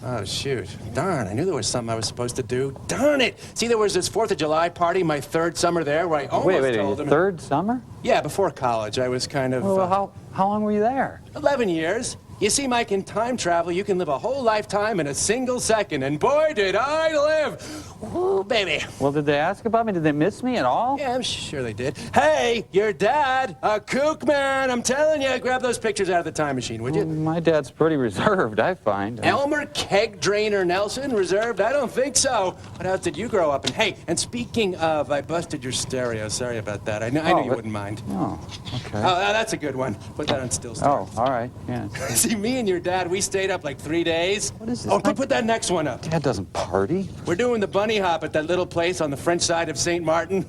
Oh, shoot. Darn, I knew there was something I was supposed to do. Darn it! See, there was this 4th of July party, my 3rd summer there, where I almost told him... Third summer? Yeah, before college. I was kind of... Well, how long were you there? 11 years. You see, Mike, in time travel, you can live a whole lifetime in a single second, and boy, did I live! Ooh, baby. Well, did they ask about me? Did they miss me at all? Yeah, I'm sure they did. Hey, your dad, a kook man, I'm telling you, grab those pictures out of the time machine, would you? My dad's pretty reserved, I find. Elmer Keg Drainer Nelson, reserved? I don't think so. What else did you grow up in? Hey, and speaking of, I busted your stereo. Sorry about that. I knew you wouldn't mind. Oh, okay. Oh, that's a good one. Put that on still start. Oh, all right, yeah. See, me and your dad, we stayed up like 3 days. What is this? Oh, put that next one up. Dad doesn't party. We're doing the bunny hop at that little place on the French side of St. Martin.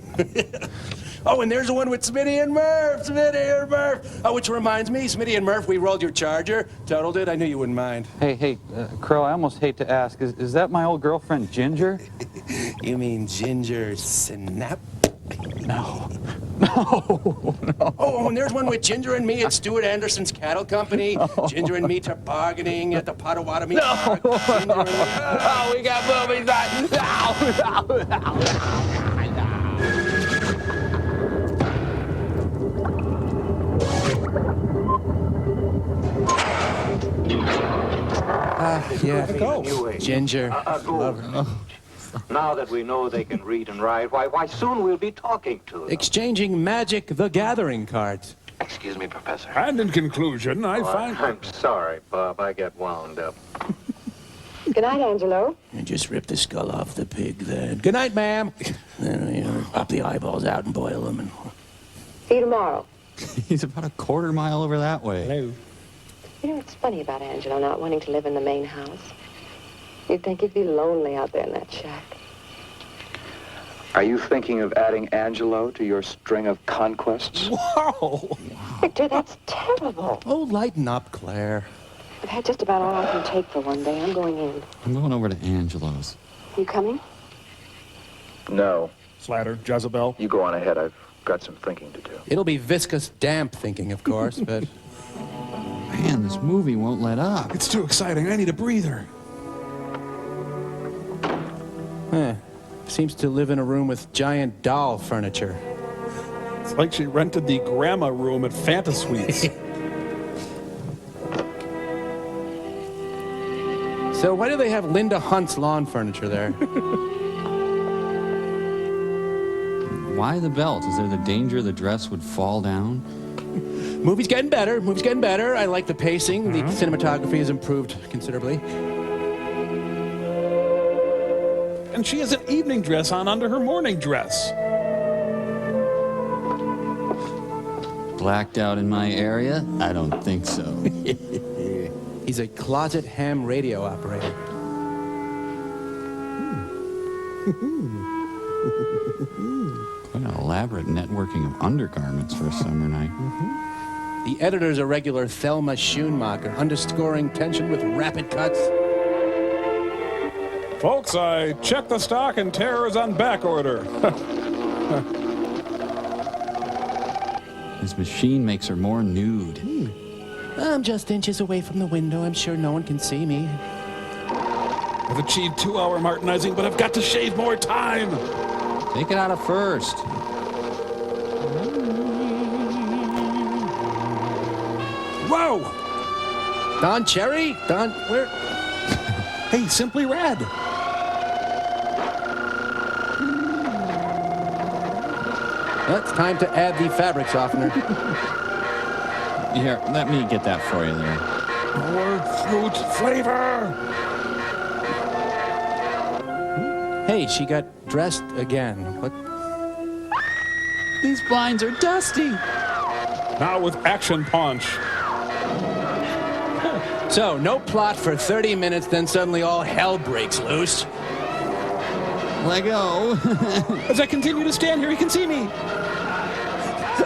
Oh, and there's the one with Smitty and Murph. Oh, which reminds me, Smitty and Murph, we rolled your Charger. Totaled it. I knew you wouldn't mind. Hey, Crow, I almost hate to ask. Is that my old girlfriend, Ginger? You mean Ginger Snap? No. Oh, and there's one with Ginger and me at Stuart Anderson's Cattle Company. Ginger and me tobogganing at the Potawatomi Park. Oh, we got boobies on. Yeah, Go. Ginger. Love her. Now that we know they can read and write, why soon we'll be talking to them. Exchanging Magic the Gathering cards. Excuse me, Professor. And in conclusion, I find... I'm sorry, Bob. I get wound up. Good night, Angelo. And just rip the skull off the pig then. Good night, ma'am. Then, you know, pop the eyeballs out and boil them. And... See you tomorrow. He's about a quarter mile over that way. Hello. You know, it's funny about Angelo not wanting to live in the main house. You'd think he'd be lonely out there in that shack. Are you thinking of adding Angelo to your string of conquests? Whoa! Victor, that's terrible. Oh, lighten up, Claire. I've had just about all I can take for one day. I'm going in. I'm going over to Angelo's. You coming? No. Slatter, Jezebel. You go on ahead. I've got some thinking to do. It'll be viscous, damp thinking, of course, but... Man, this movie won't let up. It's too exciting. I need a breather. Huh. Seems to live in a room with giant doll furniture. It's like she rented the grandma room at Fantasweets. So why do they have Linda Hunt's lawn furniture there? Why the belt? Is there the danger the dress would fall down? Movie's getting better. Movie's getting better. I like the pacing. The cinematography has improved considerably. And she has an evening dress on under her morning dress. Blacked out in my area? I don't think so. He's a closet ham radio operator. Quite an elaborate networking of undergarments for a summer night. The editor's a regular Thelma Schoonmaker, underscoring tension with rapid cuts. Folks, I checked the stock and Terror's on back order. His machine makes her more nude. I'm just inches away from the window. I'm sure no one can see me. I've achieved 2-hour Martinizing, but I've got to shave more time. Take it out of first. Whoa! Don Cherry? Don, where? Hey, Simply Red. Well, it's time to add the fabric softener. Here, let me get that for you there. More fruit flavor. Hey, she got dressed again. What? These blinds are dusty. Now with action punch. So, no plot for 30 minutes, then suddenly all hell breaks loose. Let go. As I continue to stand here, you can see me.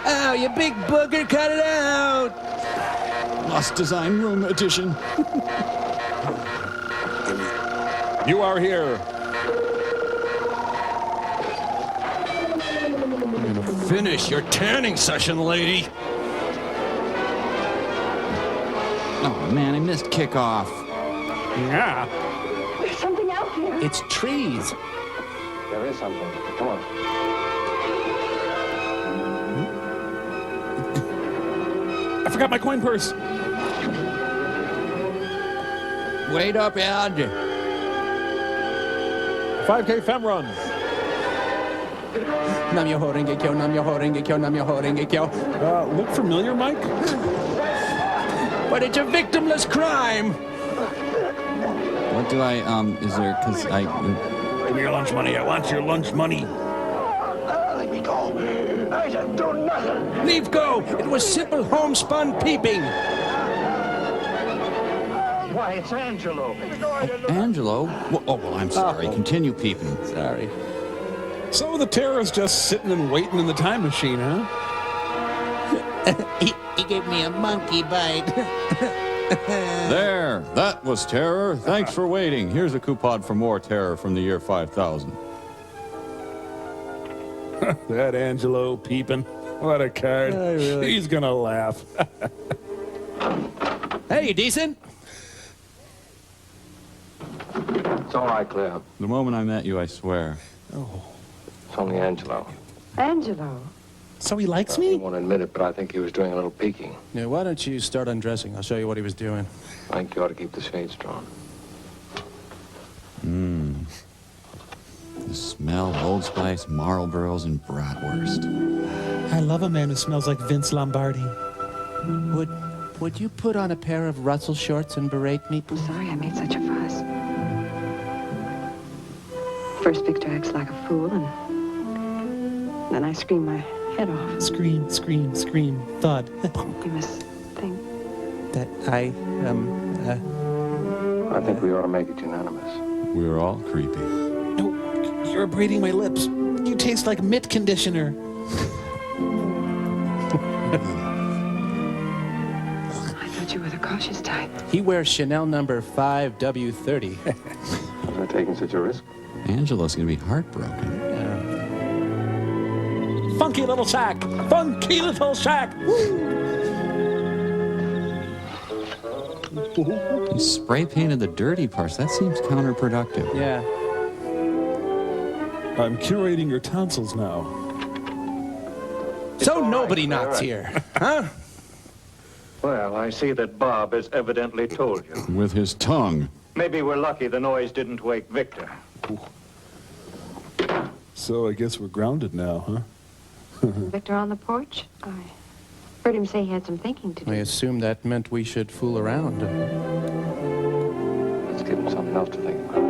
Oh, you big booger, cut it out! Lost Design Room edition. You are here. Finish your tanning session, lady. Oh, man, I missed kickoff. Yeah. There's something out there. It's trees. There is something. Come on. I forgot my coin purse. Wait up, Ed. 5K fem run. Nam yo ho renge kyo, nam yo ho renge kyo, nam yo ho renge kyo. Look familiar, Mike? But it's a victimless crime. What do I, is there, because I... Give me your lunch money. I want your lunch money. Let me go. I didn't do nothing. Leave go. It was simple homespun peeping. Why, it's Angelo. Angelo? Well, I'm sorry. Continue peeping. Sorry. So the terror's just sitting and waiting in the time machine, huh? He gave me a monkey bite. There, that was terror. Thanks for waiting. Here's a coupon for more terror from the year 5000. That Angelo peeping. What a card. Really? He's gonna laugh. Hey, you decent? It's all right, Claire. The moment I met you, I swear. Oh. It's only Angelo. Angelo. So he likes He me? won't admit it, but I think he was doing a little peeking. Yeah, why don't you start undressing? I'll show you what he was doing. I think you ought to keep the shades drawn. The smell of Old Spice, Marlboros, and bratwurst. I love a man who smells like Vince Lombardi. Would you put on a pair of Russell shorts and berate me? I'm sorry I made such a fuss. First, Victor acts like a fool, and then I scream my head off. Scream, scream, scream, thud. You must think. That I think we ought to make it unanimous. We're all creepy. No, you're abrading my lips. You taste like mitt conditioner. I thought you were the cautious type. He wears Chanel number 5W30. I'm not taking such a risk. Angela's gonna be heartbroken. Funky little shack. Funky little shack. You spray painted the dirty parts. That seems counterproductive. Yeah. I'm curating your tonsils now. So nobody knocks here, huh? Well, I see that Bob has evidently told you. With his tongue. Maybe we're lucky the noise didn't wake Victor. So I guess we're grounded now, huh? Victor on the porch? I heard him say he had some thinking to do. I assumed that meant we should fool around. Let's give him something else to think about.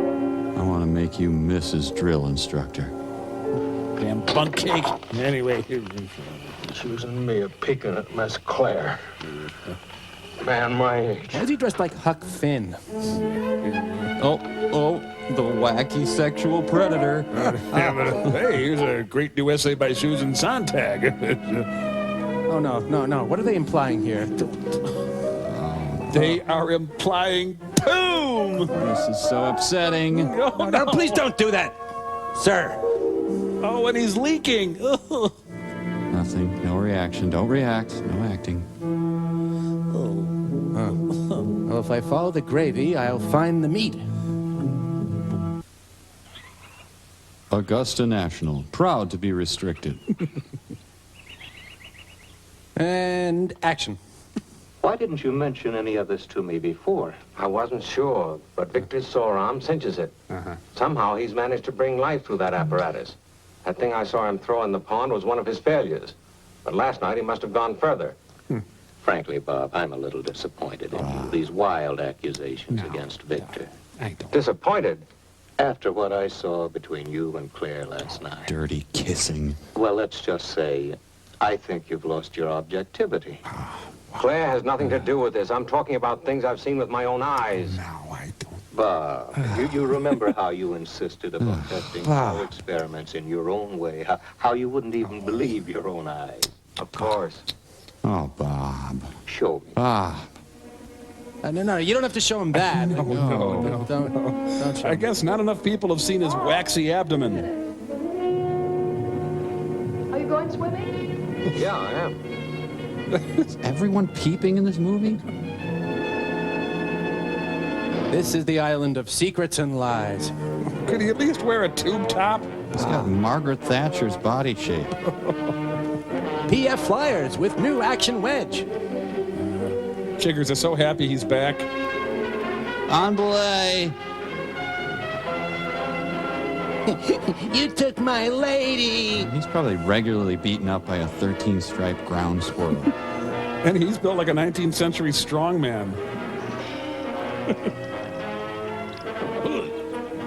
I want to make you Mrs. Drill Instructor. Damn bunk cake. Anyway. Choosing me a peeking at Miss Claire. Man my age. Why is he dressed like Huck Finn? Oh, the wacky sexual predator. Hey, here's a great new essay by Susan Sontag. Oh, no. What are they implying here? They are implying boom! This is so upsetting. Oh, no, please don't do that, sir. Oh, and he's leaking. Oh. Nothing. No reaction. Don't react. No acting. Well, if I follow the gravy, I'll find the meat. Augusta National. Proud to be restricted. And action. Why didn't you mention any of this to me before? I wasn't sure, but Victor's sore arm cinches it. Somehow he's managed to bring life through that apparatus. That thing I saw him throw in the pond was one of his failures. But last night he must have gone further. Frankly, Bob, I'm a little disappointed in you. These wild accusations against Victor. Disappointed? After what I saw between you and Claire last night. Dirty kissing. Well, let's just say, I think you've lost your objectivity. Claire has nothing to do with this. I'm talking about things I've seen with my own eyes. Bob, you remember how you insisted about testing our experiments in your own way, how you wouldn't even believe your own eyes. Of course. Oh, Bob. Show me. Bob. No, you don't have to show him that. No. Don't show I him. guess not enough people have seen his waxy abdomen. Are you going swimming? Yeah, I am. Is everyone peeping in this movie? This is the island of secrets and lies. Could he at least wear a tube top? He's got Margaret Thatcher's body shape. PF Flyers with new action wedge. Chiggers are so happy he's back. On belay. You took my lady. He's probably regularly beaten up by a 13-striped ground squirrel. And he's built like a 19th century strongman.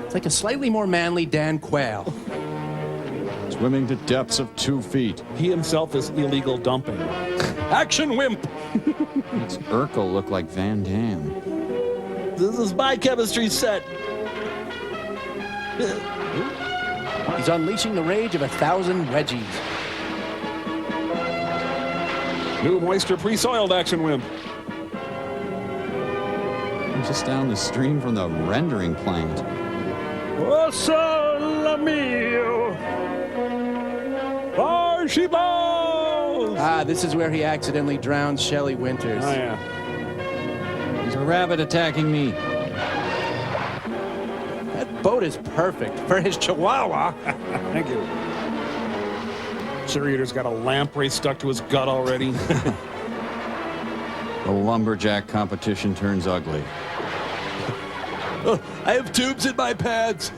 It's like a slightly more manly Dan Quayle. Swimming to depths of 2 feet. He himself is illegal dumping. Action wimp! Makes Urkel look like Van Damme. This is my chemistry set. He's unleashing the rage of 1,000 wedgies. New moisture pre-soiled action wimp. I'm just down the stream from the rendering plant. Oh, sole mio. There she goes! This is where he accidentally drowned Shelley Winters. Oh, yeah. There's a rabbit attacking me. That boat is perfect for his chihuahua. Thank you. Cheerleader's got a lamprey stuck to his gut already. The lumberjack competition turns ugly. I have tubes in my pants.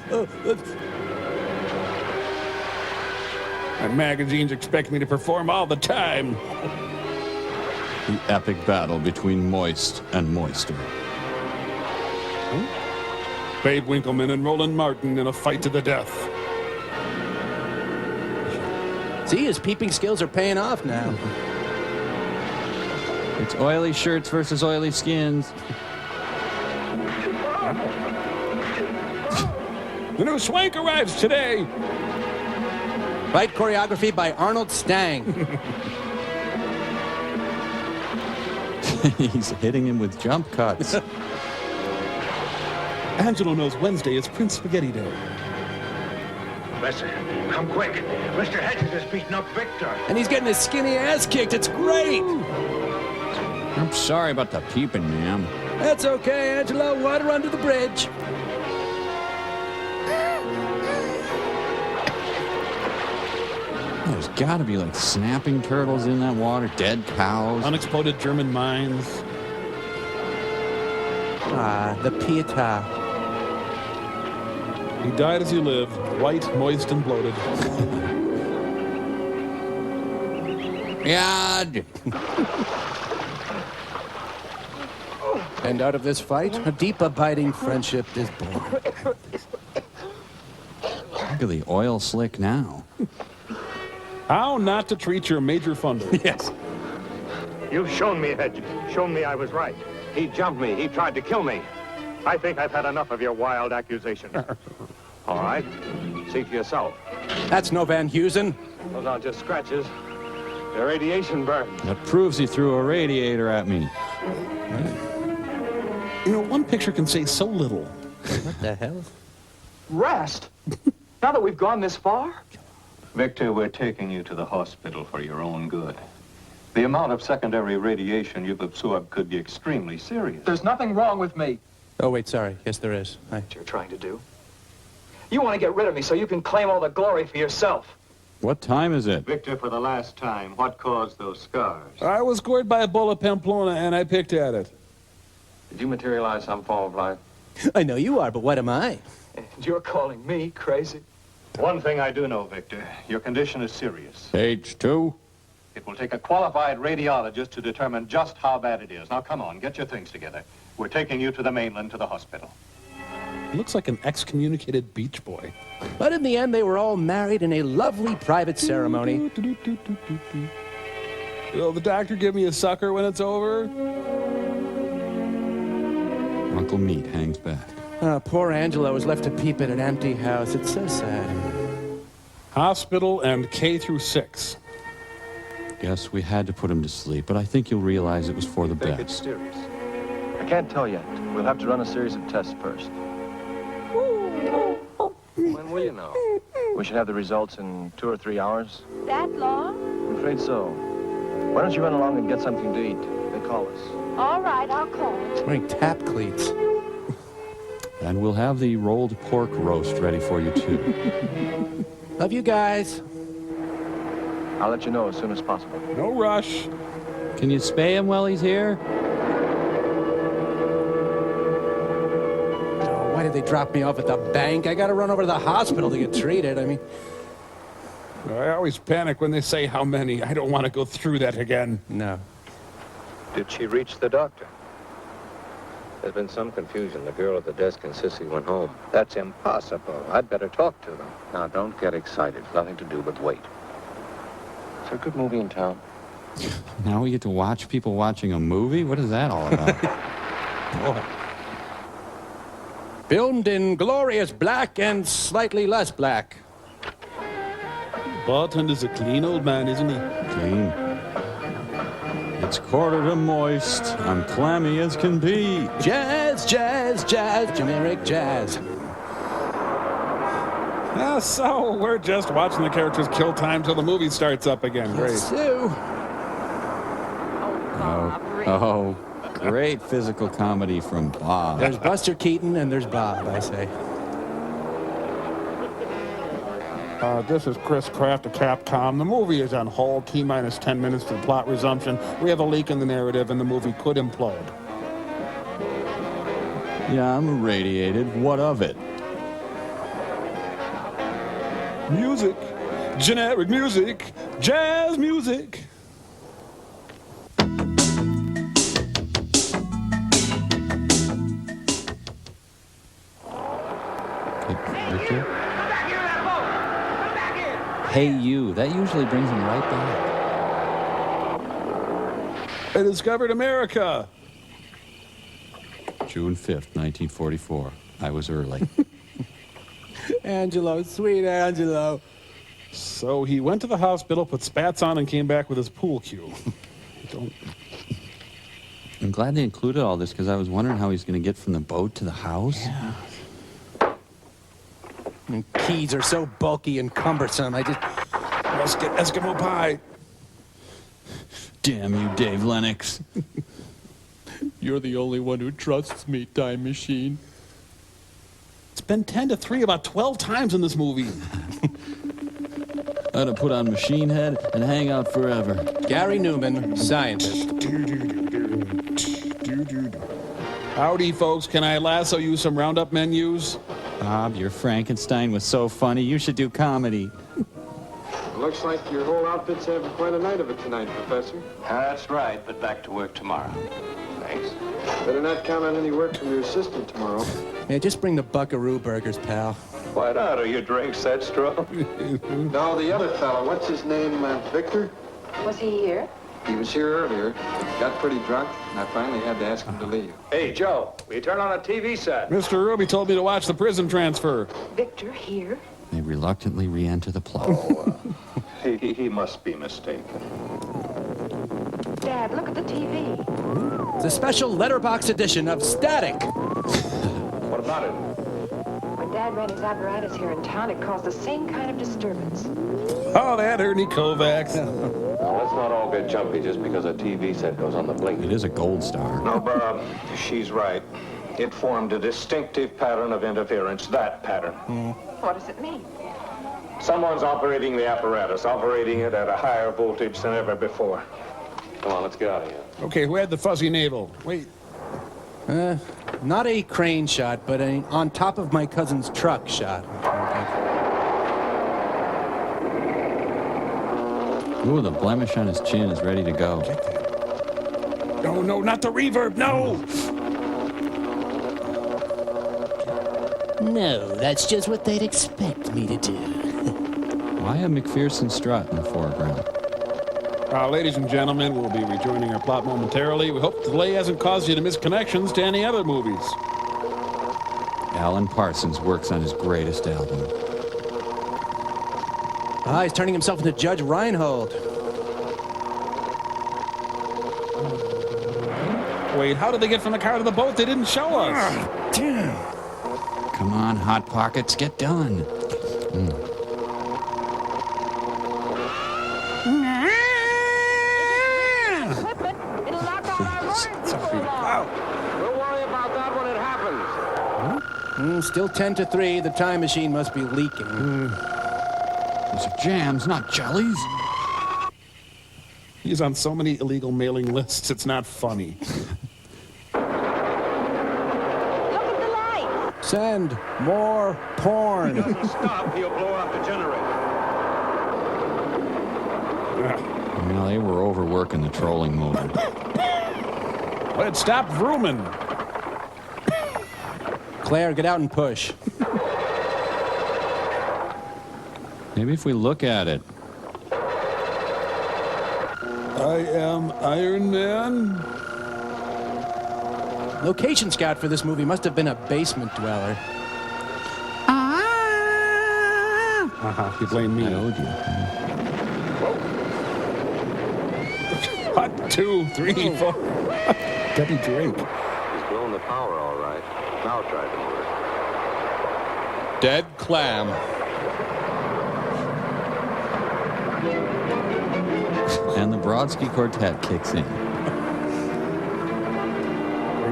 My magazines expect me to perform all the time. The epic battle between Moist and Moister. Babe Winkleman and Roland Martin in a fight to the death. See, his peeping skills are paying off now. It's oily shirts versus oily skins. The new swank arrives today. Fight choreography by Arnold Stang. He's hitting him with jump cuts. Angelo knows Wednesday is Prince Spaghetti Day. Listen, come quick. Mr. Hedges has beaten up Victor. And he's getting his skinny ass kicked. It's great. I'm sorry about the peeping, ma'am. That's okay, Angelo. Water under the bridge. There's got to be like snapping turtles in that water, dead cows. Unexploded German mines. Ah, the Pietà. He died as he lived, white, moist, and bloated. God. And out of this fight, a deep, abiding friendship is born. Look at the oil slick now. How not to treat your major funder. Yes. You've shown me, Hedges. Shown me I was right. He jumped me. He tried to kill me. I think I've had enough of your wild accusations. All right. See for yourself. That's no Van Heusen. Those aren't just scratches. They're radiation burns. That proves he threw a radiator at me. You know, one picture can say so little. What the hell? Rest? Now that we've gone this far? Victor, we're taking you to the hospital for your own good. The amount of secondary radiation you've absorbed could be extremely serious. There's nothing wrong with me. Oh, wait, sorry. Yes, there is. What you're trying to do? You want to get rid of me so you can claim all the glory for yourself. What time is it? Victor, for the last time, what caused those scars? I was gored by a bull of Pamplona, and I picked at it. Did you materialize some form of life? I know you are, but what am I? And you're calling me crazy? One thing I do know, Victor, your condition is serious. H2? It will take a qualified radiologist to determine just how bad it is. Now, come on, get your things together. We're taking you to the mainland, to the hospital. He looks like an excommunicated beach boy. But in the end, they were all married in a lovely private ceremony. Will the doctor give me a sucker when it's over? Uncle Meat hangs back. Poor Angelo was left to peep at an empty house. It's so sad. Hospital and K through 6. Guess we had to put him to sleep, but I think you'll realize it was for the Think it's best. serious. I can't tell yet. We'll have to run a series of tests first. When will you know? We should have the results in 2 or 3 hours. That long? I'm afraid so. Why don't you run along and get something to eat? They call us. All right, I'll call. Wearing tap cleats. And we'll have the rolled pork roast ready for you, too. Love you guys. I'll let you know as soon as possible. No rush. Can you spay him while he's here? Oh, why did they drop me off at the bank? I gotta run over to the hospital to get treated. I mean... I always panic when they say how many. I don't want to go through that again. No. Did she reach the doctor? There's been some confusion. The girl at the desk and Sissy went home. That's impossible. I'd better talk to them. Now, don't get excited. Nothing to do but wait. Is there a good movie in town? Now we get to watch people watching a movie? What is that all about? Boy. Filmed in glorious black and slightly less black. Bartender's a clean old man, isn't he? Clean. It's quarter to moist. I'm clammy as can be. Jazz, jazz, jazz, generic jazz. So we're just watching the characters kill time till the movie starts up again. Great. Sue. Oh, great physical comedy from Bob. There's Buster Keaton and there's Bob, I say. This is Chris Kraft of Capcom. The movie is on hold. T-minus 10 minutes to the plot resumption. We have a leak in the narrative and the movie could implode. Yeah, I'm irradiated. What of it? Music. Generic music. Jazz music. Richard? Hey, you. That usually brings him right back. I discovered America. June 5th, 1944. I was early. Angelo, sweet Angelo. So he went to the hospital, put spats on, and came back with his pool cue. I'm glad they included all this because I was wondering how he's going to get from the boat to the house. Yeah. And keys are so bulky and cumbersome. Let's get Eskimo pie. Damn you, Dave Lennox. You're the only one who trusts me, Time Machine. It's been 10 to 3 about 12 times in this movie. I ought to put on Machine Head and hang out forever. Gary Newman, scientist. Howdy, folks. Can I lasso you some Roundup menus? Bob, your Frankenstein was so funny. You should do comedy. Looks like your whole outfit's having quite a night of it tonight, Professor. That's right, but back to work tomorrow. Thanks. Better not count on any work from your assistant tomorrow. Yeah, just bring the buckaroo burgers, pal. Why not? Are your drinks that strong? No, the other fellow, what's his name, Victor? Was he here? He was here earlier, got pretty drunk, and I finally had to ask him to leave. Hey, Joe, will you turn on a TV set? Mr. Ruby told me to watch the prison transfer. Victor here? They reluctantly re-enter the plot. He must be mistaken. Dad, look at the TV. It's a special letterbox edition of Static. What about it? When Dad ran his apparatus here in town, it caused the same kind of disturbance. Oh, that Ernie Kovacs. Now, let's not all get jumpy just because a TV set goes on the blink. It is a gold star. No, Bob, she's right. It formed a distinctive pattern of interference, that pattern. What does it mean? Someone's operating the apparatus, operating it at a higher voltage than ever before. Come on, let's get out of here. Okay, who had the fuzzy navel? Wait. Not a crane shot, but an on top of my cousin's truck shot. Ooh, the blemish on his chin is ready to go. No, not the reverb, no! No, that's just what they'd expect me to do. Why a McPherson strut in the foreground? Ladies and gentlemen, we'll be rejoining our plot momentarily. We hope the delay hasn't caused you to miss connections to any other movies. Alan Parsons works on his greatest album. He's turning himself into Judge Reinhold. Wait, how did they get from the car to the boat? They didn't show us. Damn. Come on, Hot Pockets, get done. We'll worry about that when it happens. Still 10 to 3. The time machine must be leaking. Those are jams, not jellies. He's on so many illegal mailing lists, it's not funny. Look at the light. Send more porn. If he doesn't stop, he'll blow out the generator. Well, they were overworking the trolling motor. Let's stop vrooming. Claire, get out and push. Maybe if we look at it. I am Iron Man. Location scout for this movie must have been a basement dweller. You blame me. I owed you. 1, 2, 3, 4. Debbie Drake. He's blown the power all right. Now try the motor. Dead clam. And the Brodsky Quartet kicks in.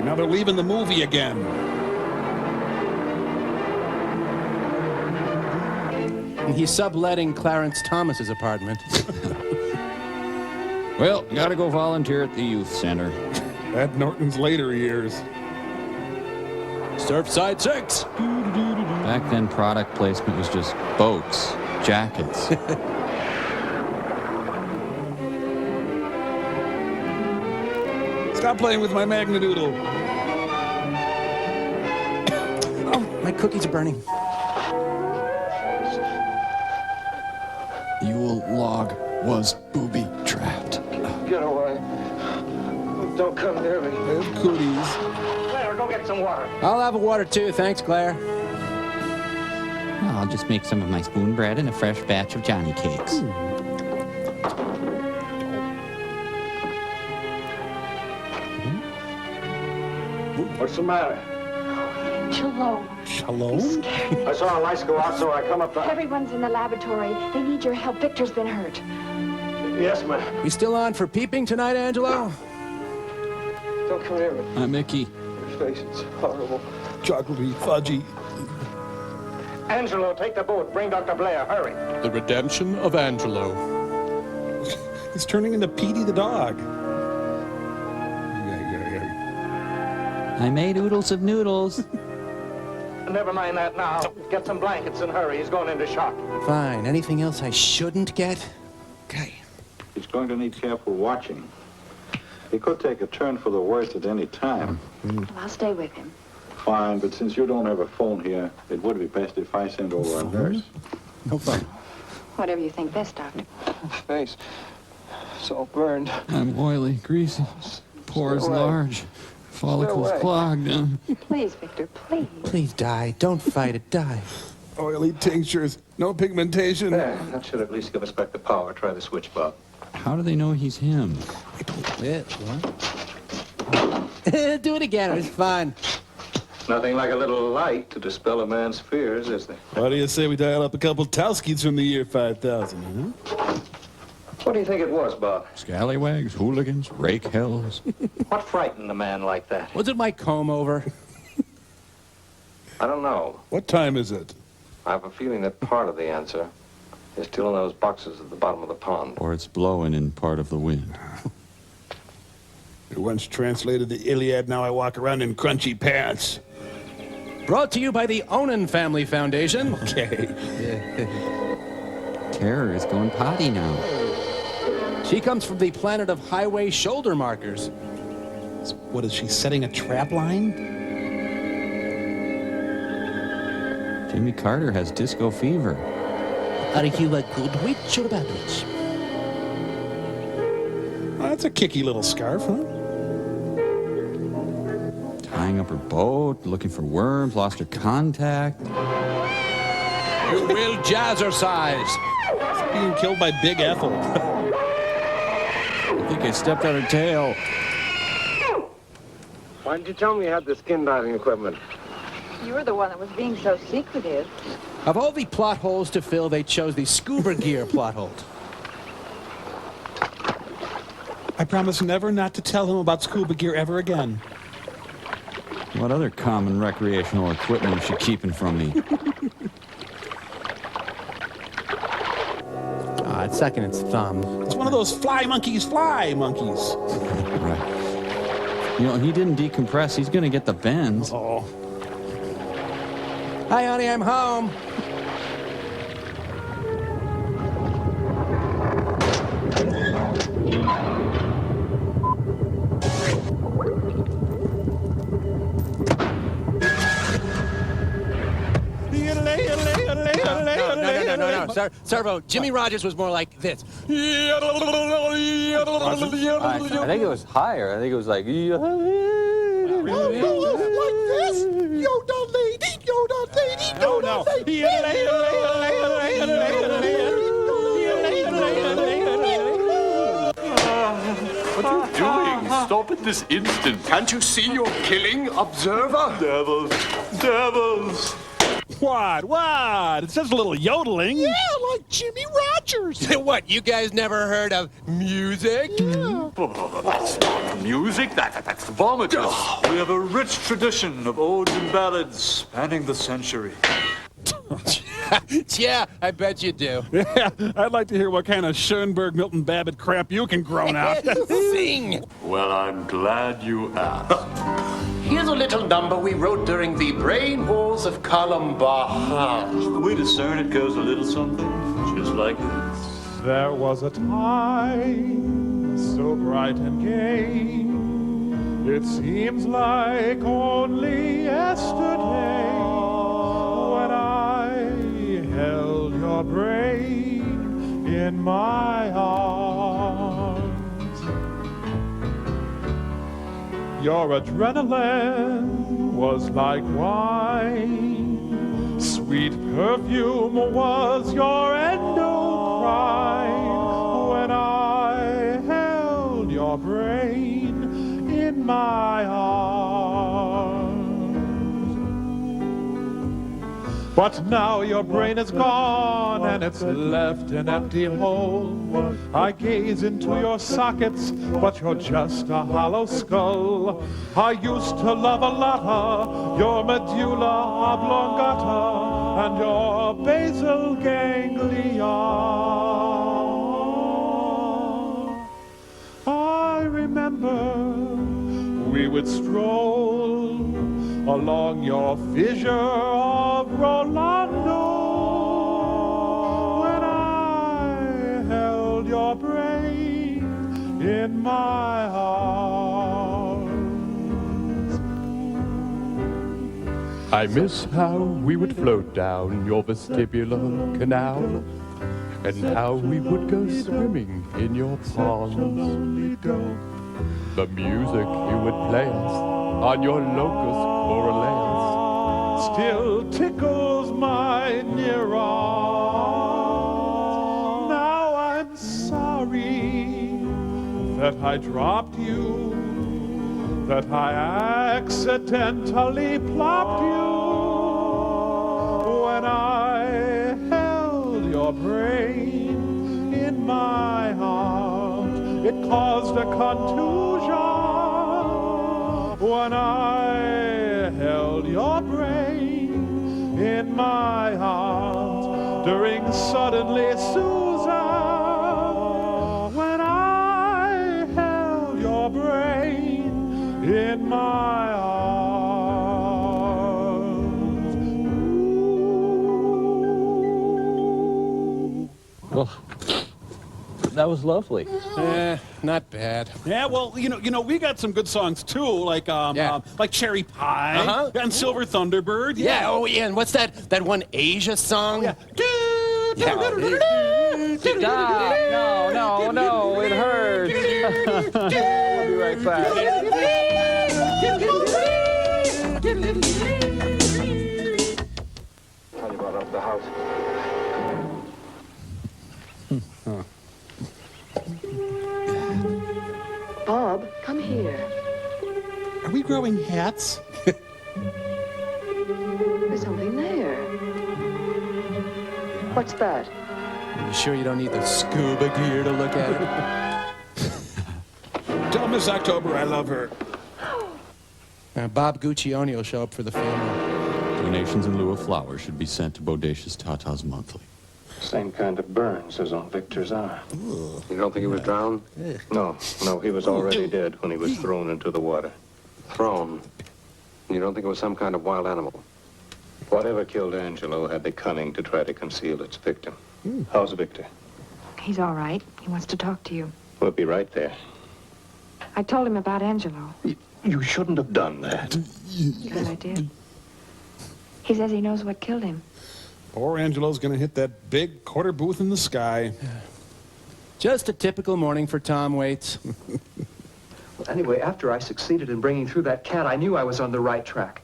Now they're leaving the movie again. And he's subletting Clarence Thomas's apartment. Well, gotta go volunteer at the youth center. Ed Norton's later years. Surfside 6. Back then, product placement was just boats, jackets. Stop playing with my Magnadoodle. Oh, my cookies are burning. Yule log was booby-trapped. Get away. Don't come near me. I have cooties. Claire, go get some water. I'll have a water too, thanks, Claire. Well, I'll just make some of my spoon bread and a fresh batch of Johnny cakes. What's the matter? Shalom. Shalom? I saw a lights go out, so I come up to... Everyone's in the laboratory. They need your help. Victor's been hurt. Yes, ma'am. We still on for peeping tonight, Angelo? Don't come near me. Hi, Mickey. Your face is horrible. Chocolatey, fudgy. Angelo, take the boat. Bring Dr. Blair. Hurry. The redemption of Angelo. He's turning into Petey the dog. I made oodles of noodles. Never mind that now. Get some blankets and hurry. He's going into shock. Fine. Anything else I shouldn't get? Okay. He's going to need careful watching. He could take a turn for the worse at any time. Well, I'll stay with him. Fine, but since you don't have a phone here, it would be best if I send over a nurse. No fun. Whatever you think best, Doctor. Face. It's all burned. I'm oily, greasy, pores away. large, follicles away. clogged. Please, Victor, please. Please die. Don't fight it. Die. Oily tinctures. No pigmentation. There. That should at least give us back the power. Try the switch, Bob. How do they know he's him? Do it again. It's fun. Nothing like a little light to dispel a man's fears, is there? Why do you say we dial up a couple Towskis from the year 5000, huh? What do you think it was, Bob? Scallywags, hooligans, rake hells. What frightened a man like that? Was it my comb over? I don't know. What time is it? I have a feeling that part of the answer is still in those boxes at the bottom of the pond. Or it's blowing in part of the wind. I once translated the Iliad, now I walk around in crunchy pants. Brought to you by the Onan Family Foundation. Okay. Terror is going potty now. She comes from the planet of highway shoulder markers. What is she, setting a trap line? Jimmy Carter has disco fever. Are you a good witch or a bad witch? Oh, that's a kicky little scarf, huh? Tying up her boat, looking for worms, lost her contact. You will jazzercise. Being killed by Big Ethel. I think I stepped on her tail. Why didn't you tell me you had the skin diving equipment? You were the one that was being so secretive. Of all the plot holes to fill, they chose the scuba gear plot hole. I promise never not to tell him about scuba gear ever again. What other common recreational equipment is she keeping from me? It's sucking its thumb. It's one of those fly monkeys. Right. You know, he didn't decompress. He's going to get the bends. Oh. Hi, honey, I'm home. No. Servo, Jimmy Rogers was more like this. I think it was higher. I think it was like... Like this? Yoda lady, Yoda lady, Yoda lady. What are you doing? Stop at this instant. Can't you see you're killing, observer? Devils. Devils. What? It's just a little yodeling. Yeah, like Jimmy Rogers. What, you guys never heard of music? Yeah. That's not music. That's vomitous. We have a rich tradition of odes and ballads spanning the century. Yeah, I bet you do. Yeah, I'd like to hear what kind of Schoenberg, Milton Babbitt crap you can groan out. Sing. Well, I'm glad you asked. Here's a little number we wrote during the brain wars of Columbine. The way to start it goes a little something, just like this. There was a time so bright and gay, it seems like only yesterday, when I held your brain in my arms. Your adrenaline was like wine, sweet perfume was your endocrine, when I held your brain in my arms. But now your brain is gone and it's left an empty hole. I gaze into your sockets, but you're just a hollow skull. I used to love a lotta your medulla oblongata and your basal ganglia. I remember we would stroll along your fissure of Rolando, when I held your brain in my arms. I miss how we would float down your vestibular canal, and how we would go swimming in your ponds. The music you would play us on your locus coeruleus still tickles my neurons. Now I'm sorry that I dropped you, that I accidentally plopped you when I held your brain in my arms. It caused a contusion when I held your brain in my arms during suddenly Susan, when I held your brain in my arms. Well, that was lovely. Not bad. Yeah, well, you know, we got some good songs too, like like Cherry Pie and Silver Thunderbird. Yeah. Oh, yeah. And what's that one Asia song? Yeah. Stop. No, it hurts. We'll be right back. Tell you about the house. Bob, come here. Are we growing hats? There's something there. What's that? Are you sure you don't need the scuba gear to look at it? Tell Miss October I love her. Bob Guccione will show up for the funeral. Donations in lieu of flowers should be sent to Bodacious Tatas monthly. Same kind of burns as on Victor's arm. You don't think he was drowned? No, he was already dead when he was thrown into the water. Thrown? You don't think it was some kind of wild animal? Whatever killed Angelo had the cunning to try to conceal its victim. How's Victor? He's all right. He wants to talk to you. We'll be right there. I told him about Angelo. You shouldn't have done that. But I did. He says he knows what killed him. Poor Angelo's gonna hit that big quarter booth in the sky. Just a typical morning for Tom Waits. Well, anyway, after I succeeded in bringing through that cat, I knew I was on the right track.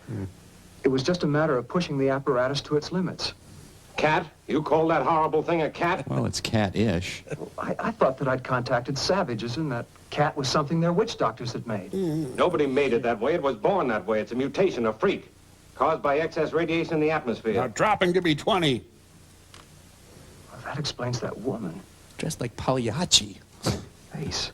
It was just a matter of pushing the apparatus to its limits. Cat? You call that horrible thing a cat? Well, it's cat-ish. I thought that I'd contacted savages and that cat was something their witch doctors had made. Nobody made it that way. It was born that way. It's a mutation, a freak, caused by excess radiation in the atmosphere. Now drop and give me 20. Well, that explains that woman. Dressed like Pagliacci. Face.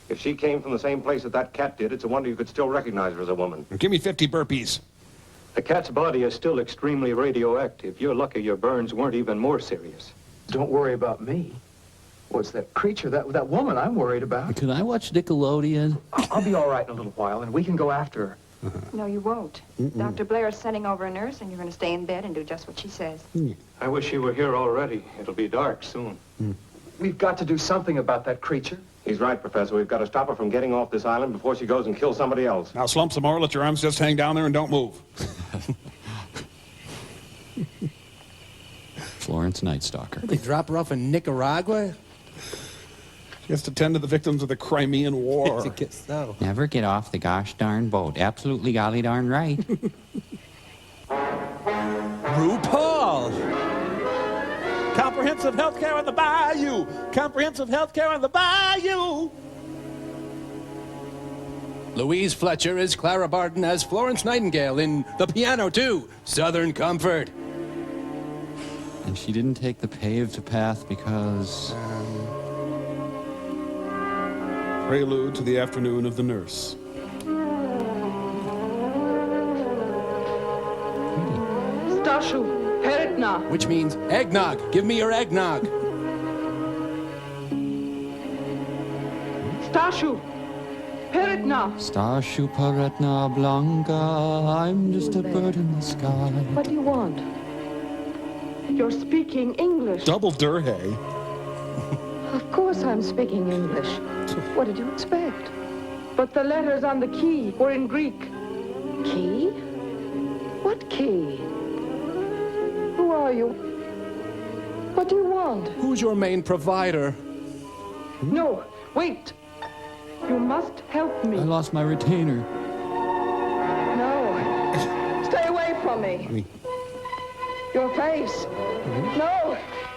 If she came from the same place that that cat did, it's a wonder you could still recognize her as a woman. Give me 50 burpees. The cat's body is still extremely radioactive. You're lucky your burns weren't even more serious. Don't worry about me. What's that creature, that woman I'm worried about? Can I watch Nickelodeon? I'll be all right in a little while, and we can go after her. No, you won't. Dr. Blair is sending over a nurse, and you're going to stay in bed and do just what she says. I wish you were here already. It'll be dark soon. We've got to do something about that creature. He's right, Professor. We've got to stop her from getting off this island before she goes and kills somebody else. Now slump some more, let your arms just hang down there and don't move. Florence Night Stalker. They drop her off in Nicaragua? Just to tend to the victims of the Crimean War. I guess so. Never get off the gosh darn boat. Absolutely golly darn right. RuPaul! Comprehensive health care on the bayou! Comprehensive health care on the bayou! Louise Fletcher is Clara Barton as Florence Nightingale in The Piano 2, Southern Comfort. And she didn't take the paved path because... Prelude to the afternoon of the nurse. Stashu, Peretna. Which means eggnog. Give me your eggnog. Stashu, Peretna. Stashu Paretna Blanca, I'm just a bird in the sky. What do you want? You're speaking English. Double Durhay. Of course I'm speaking English. What did you expect? But the letters on the key were in Greek. Key? What key? Who are you? What do you want? Who's your main provider? No, wait. You must help me. I lost my retainer. No. Stay away from me. Your face. No.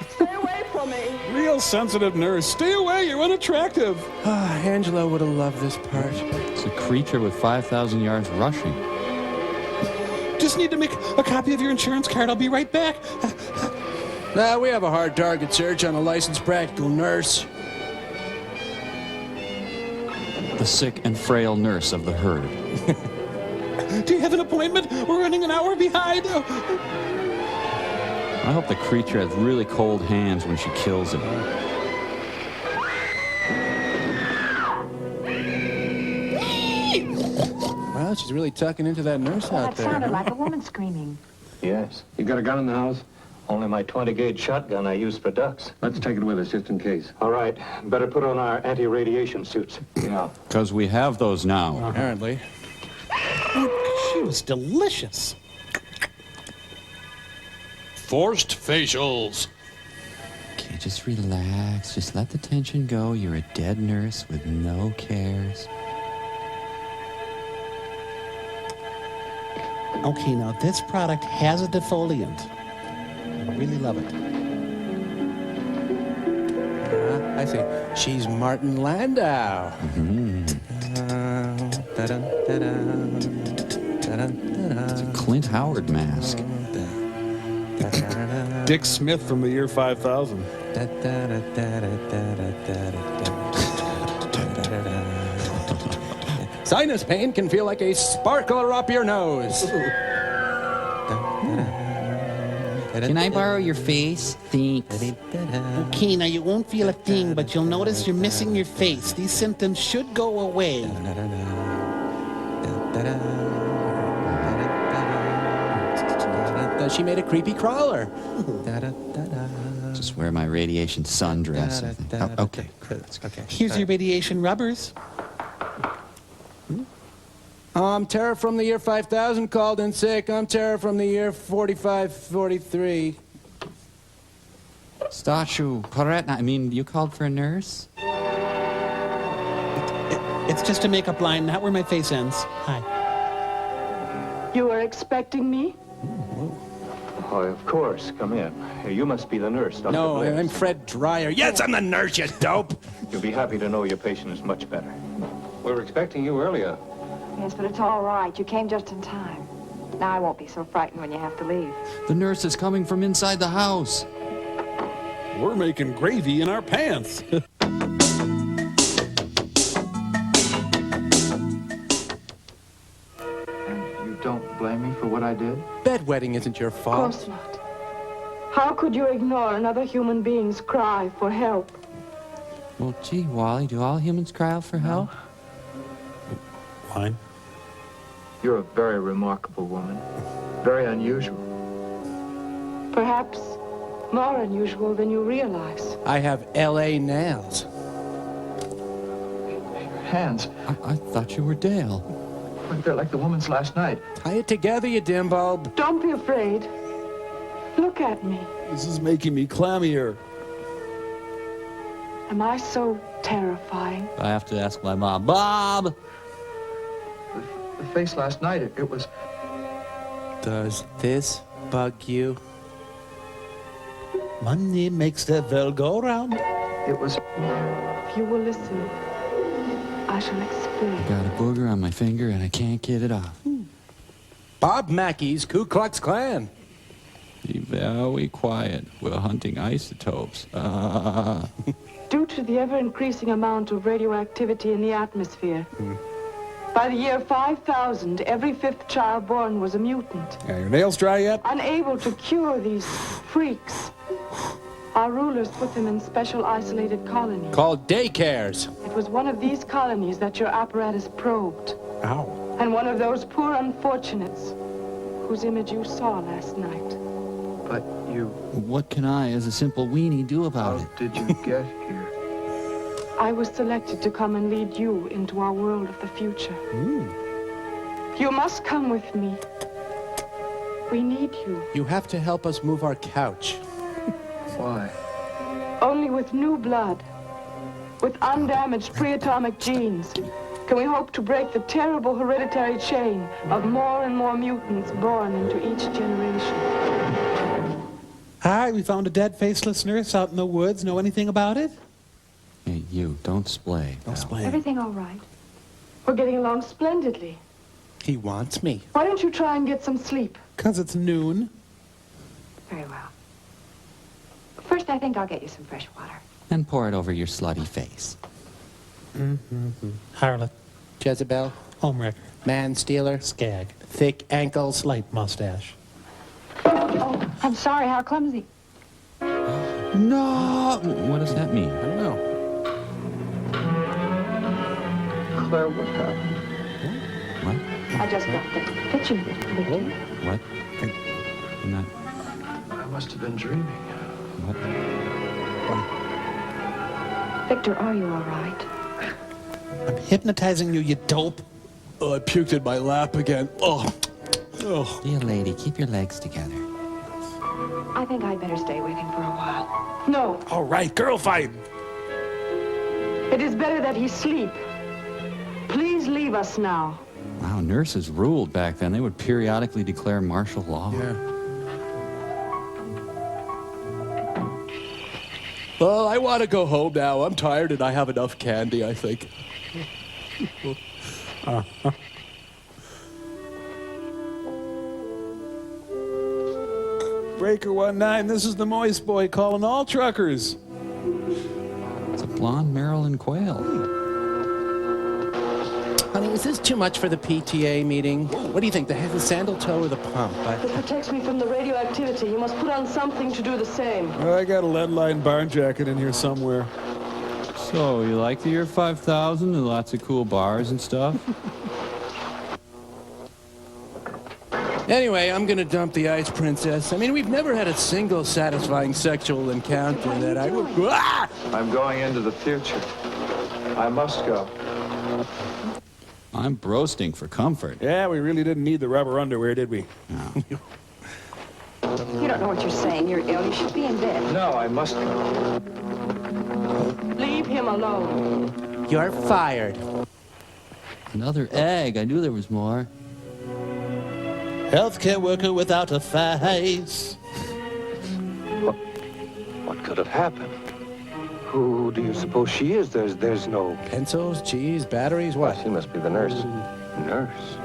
Stay away from me. Real sensitive nurse. Stay away, you're unattractive. Angela would have loved this part. It's a creature with 5,000 yards rushing. Just need to make a copy of your insurance card. I'll be right back. Nah, we have a hard target search on a licensed practical nurse. The sick and frail nurse of the herd. Do you have an appointment? We're running an hour behind. I hope the creature has really cold hands when she kills him. Well, she's really tucking into that nurse out That there. sounded like a woman screaming. Yes. You got a gun in the house? Only my 20-gauge shotgun I use for ducks. Let's take it with us, just in case. All right. Better put on our anti-radiation suits. Yeah. Because we have those now. Apparently. She was delicious. Forced facials. Okay, just relax. Just let the tension go. You're a dead nurse with no cares. Okay, now this product has a defoliant. I really love it. I see. She's Martin Landau. It's a Clint Howard mask. Dick Smith from the year 5000. Sinus pain can feel like a sparkler up your nose. Can I borrow your face? Thanks. Okay, now you won't feel a thing, but you'll notice you're missing your face. These symptoms should go away. She made a creepy crawler. Just wear my radiation sundress. Oh, okay. Here's your radiation rubbers. I'm Tara from the year 5000, called in sick. I'm Tara from the year 4543. Stashu Paretna. I mean, you called for a nurse? It's just a makeup line, not where my face ends. Hi. You are expecting me? Oh, of course. Come in. You must be the nurse, Dr. No, Blair. I'm Fred Dreyer. Yes, I'm the nurse, you dope. You'll be happy to know your patient is much better. We were expecting you earlier. Yes, but it's all right. You came just in time. Now I won't be so frightened when you have to leave. The nurse is coming from inside the house. We're making gravy in our pants. You don't blame blame me for what I did? Bedwetting isn't your Of fault. course not. How could you ignore another human being's cry for help? Well, gee, Wally, do all humans cry out for help? Line. You're a very remarkable woman. Very unusual. Perhaps more unusual than you realize. I have L.A. nails. Your hands. I thought you were Dale. They're like the woman's last night. Tie it together, you dim bulb. Don't be afraid. Look at me. This is making me clammier. Am I so terrifying? I have to ask my mom. Bob! The face last night, it was... Does this bug you? Money makes the world go round. It was... If you will listen, I shall explain. Got a booger on my finger and I can't get it off. Bob Mackey's Ku Klux Klan. Be very quiet. We're hunting isotopes. Due to the ever-increasing amount of radioactivity in the atmosphere, by the year 5000, every fifth child born was a mutant. Yeah, your nails dry yet? Unable to cure these freaks, our rulers put them in special isolated colonies. Called daycares. It was one of these colonies that your apparatus probed. Ow. And one of those poor unfortunates whose image you saw last night. But you... What can I, as a simple weenie, do about it? How did you get here? I was selected to come and lead you into our world of the future. You must come with me. We need you. You have to help us move our couch. Why? Only with new blood, with undamaged pre-atomic genes, can we hope to break the terrible hereditary chain of more and more mutants born into each generation. Hi, we found a dead faceless nurse out in the woods. Know anything about it? Hey, you, don't splay. Don't splay. Everything all right? We're getting along splendidly. He wants me. Why don't you try and get some sleep? 'Cause it's noon. Very well. First, I think I'll get you some fresh water. And pour it over your slutty face. Harlot. Jezebel. Homewrecker. Man stealer. Skag. Thick ankles. Light mustache. Oh, I'm sorry, how clumsy. No! What does that mean? I don't know. Claire, what happened? What? I just got the picture, Victor. What? I'm not... I must have been dreaming. What? Victor, are you all right? I'm hypnotizing you, you dope. Oh, I puked in my lap again. Oh. Oh. Dear lady, keep your legs together. I think I'd better stay with him for a while. No, All right, girl fight. it is better that he sleep. Please leave us now. Wow, nurses ruled back then. They would periodically declare martial law. Yeah. Well, I want to go home now. I'm tired and I have enough candy, I think. Breaker 19, this is the Moist Boy calling all truckers. It's a blonde Maryland quail. Honey, is this too much for the PTA meeting? What do you think, the sandal toe or the pump? It protects me from the radioactivity. You must put on something to do the same. I got a lead-lined barn jacket in here somewhere. So, you like the year 5000 and lots of cool bars and stuff? Anyway, I'm gonna dump the ice princess. I mean, we've never had a single satisfying sexual encounter that I would... Ah! I'm going into the future. I must go. I'm broasting for comfort. Yeah, we really didn't need the rubber underwear, did we? No. You don't know what you're saying. You're ill. You should be in bed. No, I must go. Leave him alone. You're fired. Another egg. I knew there was more. Healthcare worker without a face. What could have happened? Who do you suppose she is? There's no... Pencils, cheese, batteries, what? She must be the nurse. Nurse?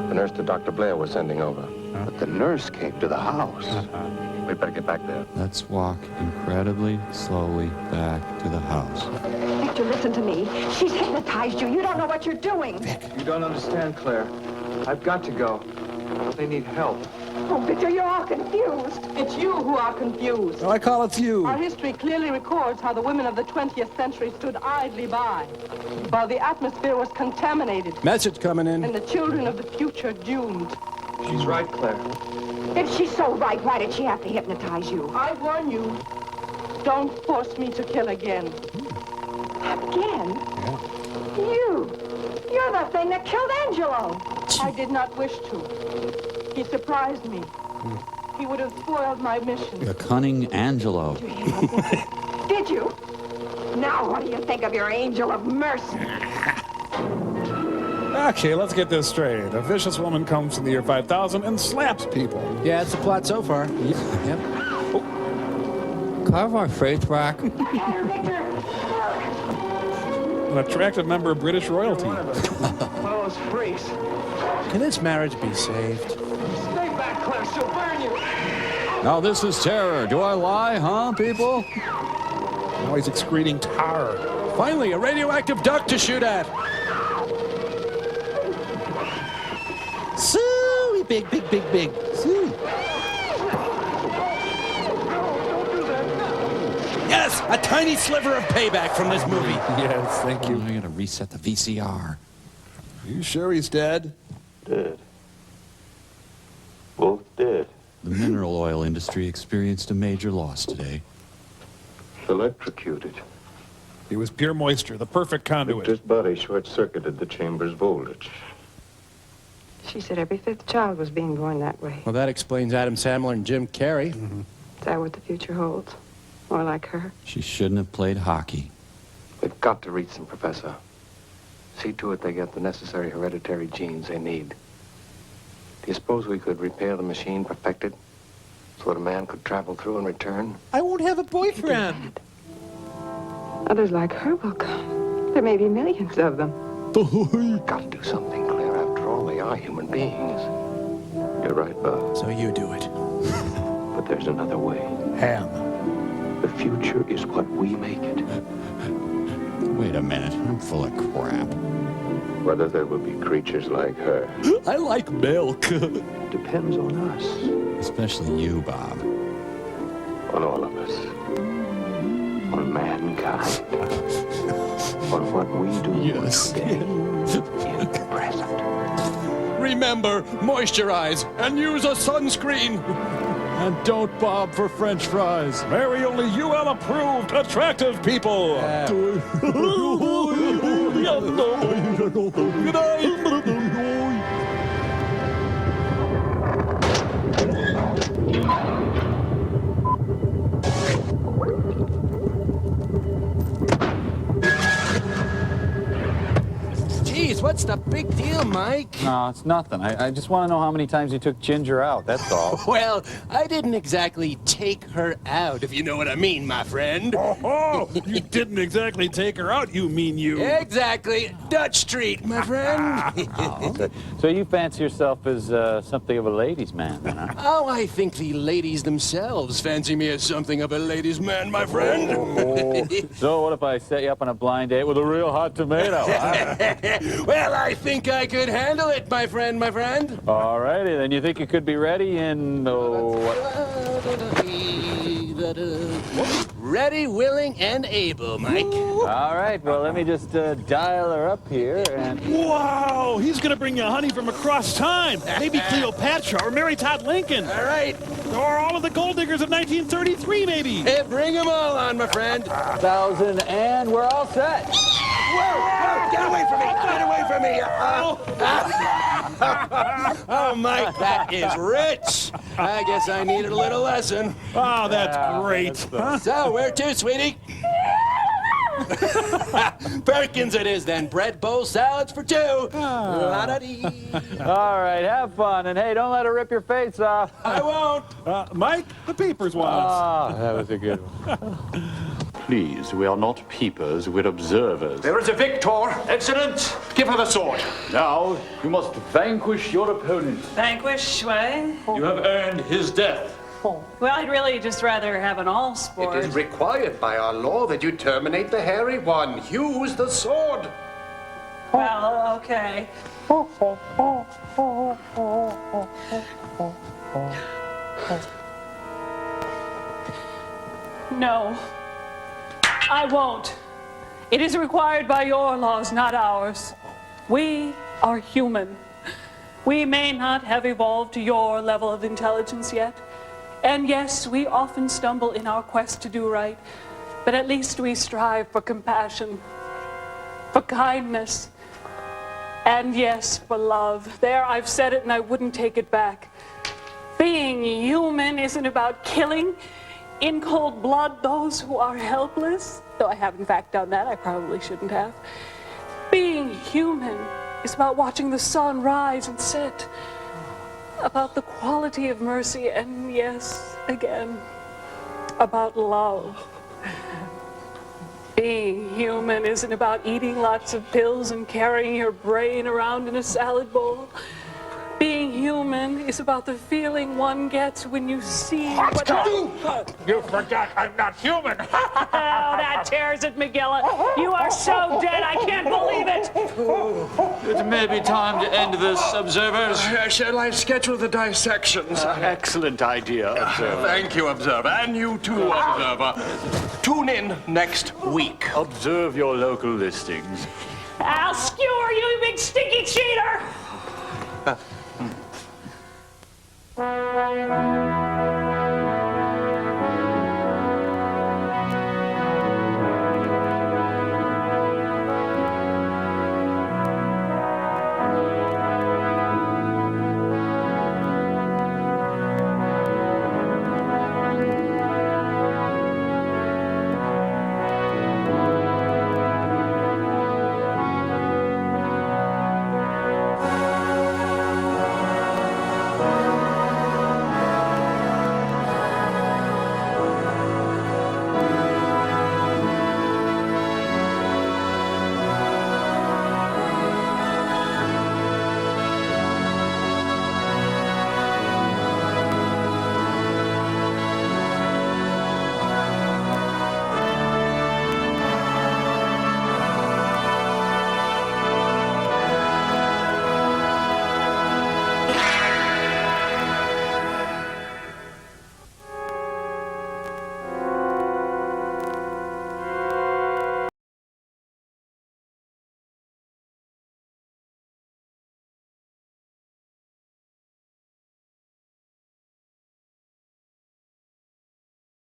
The nurse that Dr. Blair was sending over. But the nurse came to the house. We'd better get back there. Let's walk incredibly slowly back to the house. Victor, listen to me. She's hypnotized you. You don't know what you're doing. You don't understand, Claire. I've got to go. They need help. Oh, Victor, you're all confused. It's you who are confused. Oh, I call it you. Our history clearly records how the women of the 20th century stood idly by while the atmosphere was contaminated Message coming in. and the children of the future doomed. She's right, Claire. If she's so right, why did she have to hypnotize you? I warn you, don't force me to kill again. Again? You're the thing that killed Angelo. I did not wish to. He surprised me. He would have spoiled my mission. The cunning Angelo. Did you? Now what do you think of your angel of mercy? Okay, let's get this straight. A vicious woman comes in the year 5000 and slaps people. Yeah, it's the plot so far. Yep. Can I have my face back? An attractive member of British royalty. All those freaks. Can this marriage be saved? Stay back, Claire. She'll burn you. Now this is terror. Do I lie, huh, people? Now he's excreting tar. Finally, a radioactive duck to shoot at. Suey, big. Suey. Yes, a tiny sliver of payback from this movie. Yes, thank you. I gotta reset the VCR. Are you sure he's dead? Dead. Both dead. The mineral oil industry experienced a major loss today. Electrocuted. He was pure moisture, the perfect conduit. Victor's body short-circuited the chamber's voltage. She said every fifth child was being born that way. Well, that explains Adam Sandler and Jim Carrey. Is that what the future holds? More like her? She shouldn't have played hockey. They've got to reach them, Professor. See to it they get the necessary hereditary genes they need. Do you suppose we could repair the machine, perfect it, so that a man could travel through and return? I won't have a boyfriend. Others like her will come. There may be millions of them. Got to do something, Claire. After all, they are human beings. You're right, Bob. So you do it. But there's another way. Ham. The future is what we make it. Wait a minute, I'm full of crap. Whether there will be creatures like her I like milk. depends on us, Especially you, Bob. on all of us, on mankind, on what we do today in the present. Remember, moisturize and use a sunscreen. And don't bob for French fries. Marry only UL-approved attractive people. Good night. Jeez, what's the big deal, Mike? No, it's nothing. I just want to know how many times you took Ginger out, that's all. Well, I didn't exactly take her out, if you know what I mean, my friend. Oh, you didn't exactly take her out, you mean you. Exactly. Dutch Street, my friend. So you fancy yourself as something of a ladies' man, then, huh? Oh, I think the ladies themselves fancy me as something of a ladies' man, my friend. So what if I set you up on a blind date with a real hot tomato? Well, I think I could handle it, my friend, my friend. All righty, then you think you could be ready in, Ready, willing, and able, Mike. All right, well, let me just dial her up here and... Wow, he's going to bring you honey from across time. Maybe Cleopatra or Mary Todd Lincoln. All right. Or all of the gold diggers of 1933, maybe. Hey, bring them all on, my friend. 1,000, and we're all set. Whoa, get away from me! Get away from me! Oh, Mike, that is rich. I guess I needed a little lesson. Oh, that's great. So, where to, sweetie? Perkins it is, then. Bread bowl salads for two. La-da-dee. All right, have fun, and hey, don't let her rip your face off. I won't. Mike, the peepers want us. Ah, that was a good one. Please, we are not peepers, we're observers. There is a victor. Excellent. Give her the sword. Now, you must vanquish your opponent. Vanquish, way? You have earned his death. Well, I'd really just rather have an all sport. It is required by our law that you terminate the hairy one. Use the sword. Well, okay. No, I won't. It is required by your laws, not ours. We are human. We may not have evolved to your level of intelligence yet. And yes, we often stumble in our quest to do right, but at least we strive for compassion, for kindness, and yes, for love. There, I've said it and I wouldn't take it back. Being human isn't about killing in cold blood those who are helpless, though I have in fact done that. I probably shouldn't have. Being human is about watching the sun rise and set, about the quality of mercy, and yes, again, about love. Being human isn't about eating lots of pills and carrying your brain around in a salad bowl. Being human is about the feeling one gets when you see what... You forgot I'm not human. Oh, that tears it, McGilla. You are so dead, I can't believe it. It may be time to end this, observers. Shall I schedule the dissections? Excellent idea, observer. Thank you, observer. And you too, observer. Tune in next week. Observe your local listings. I'll skewer you, you big stinky cheater.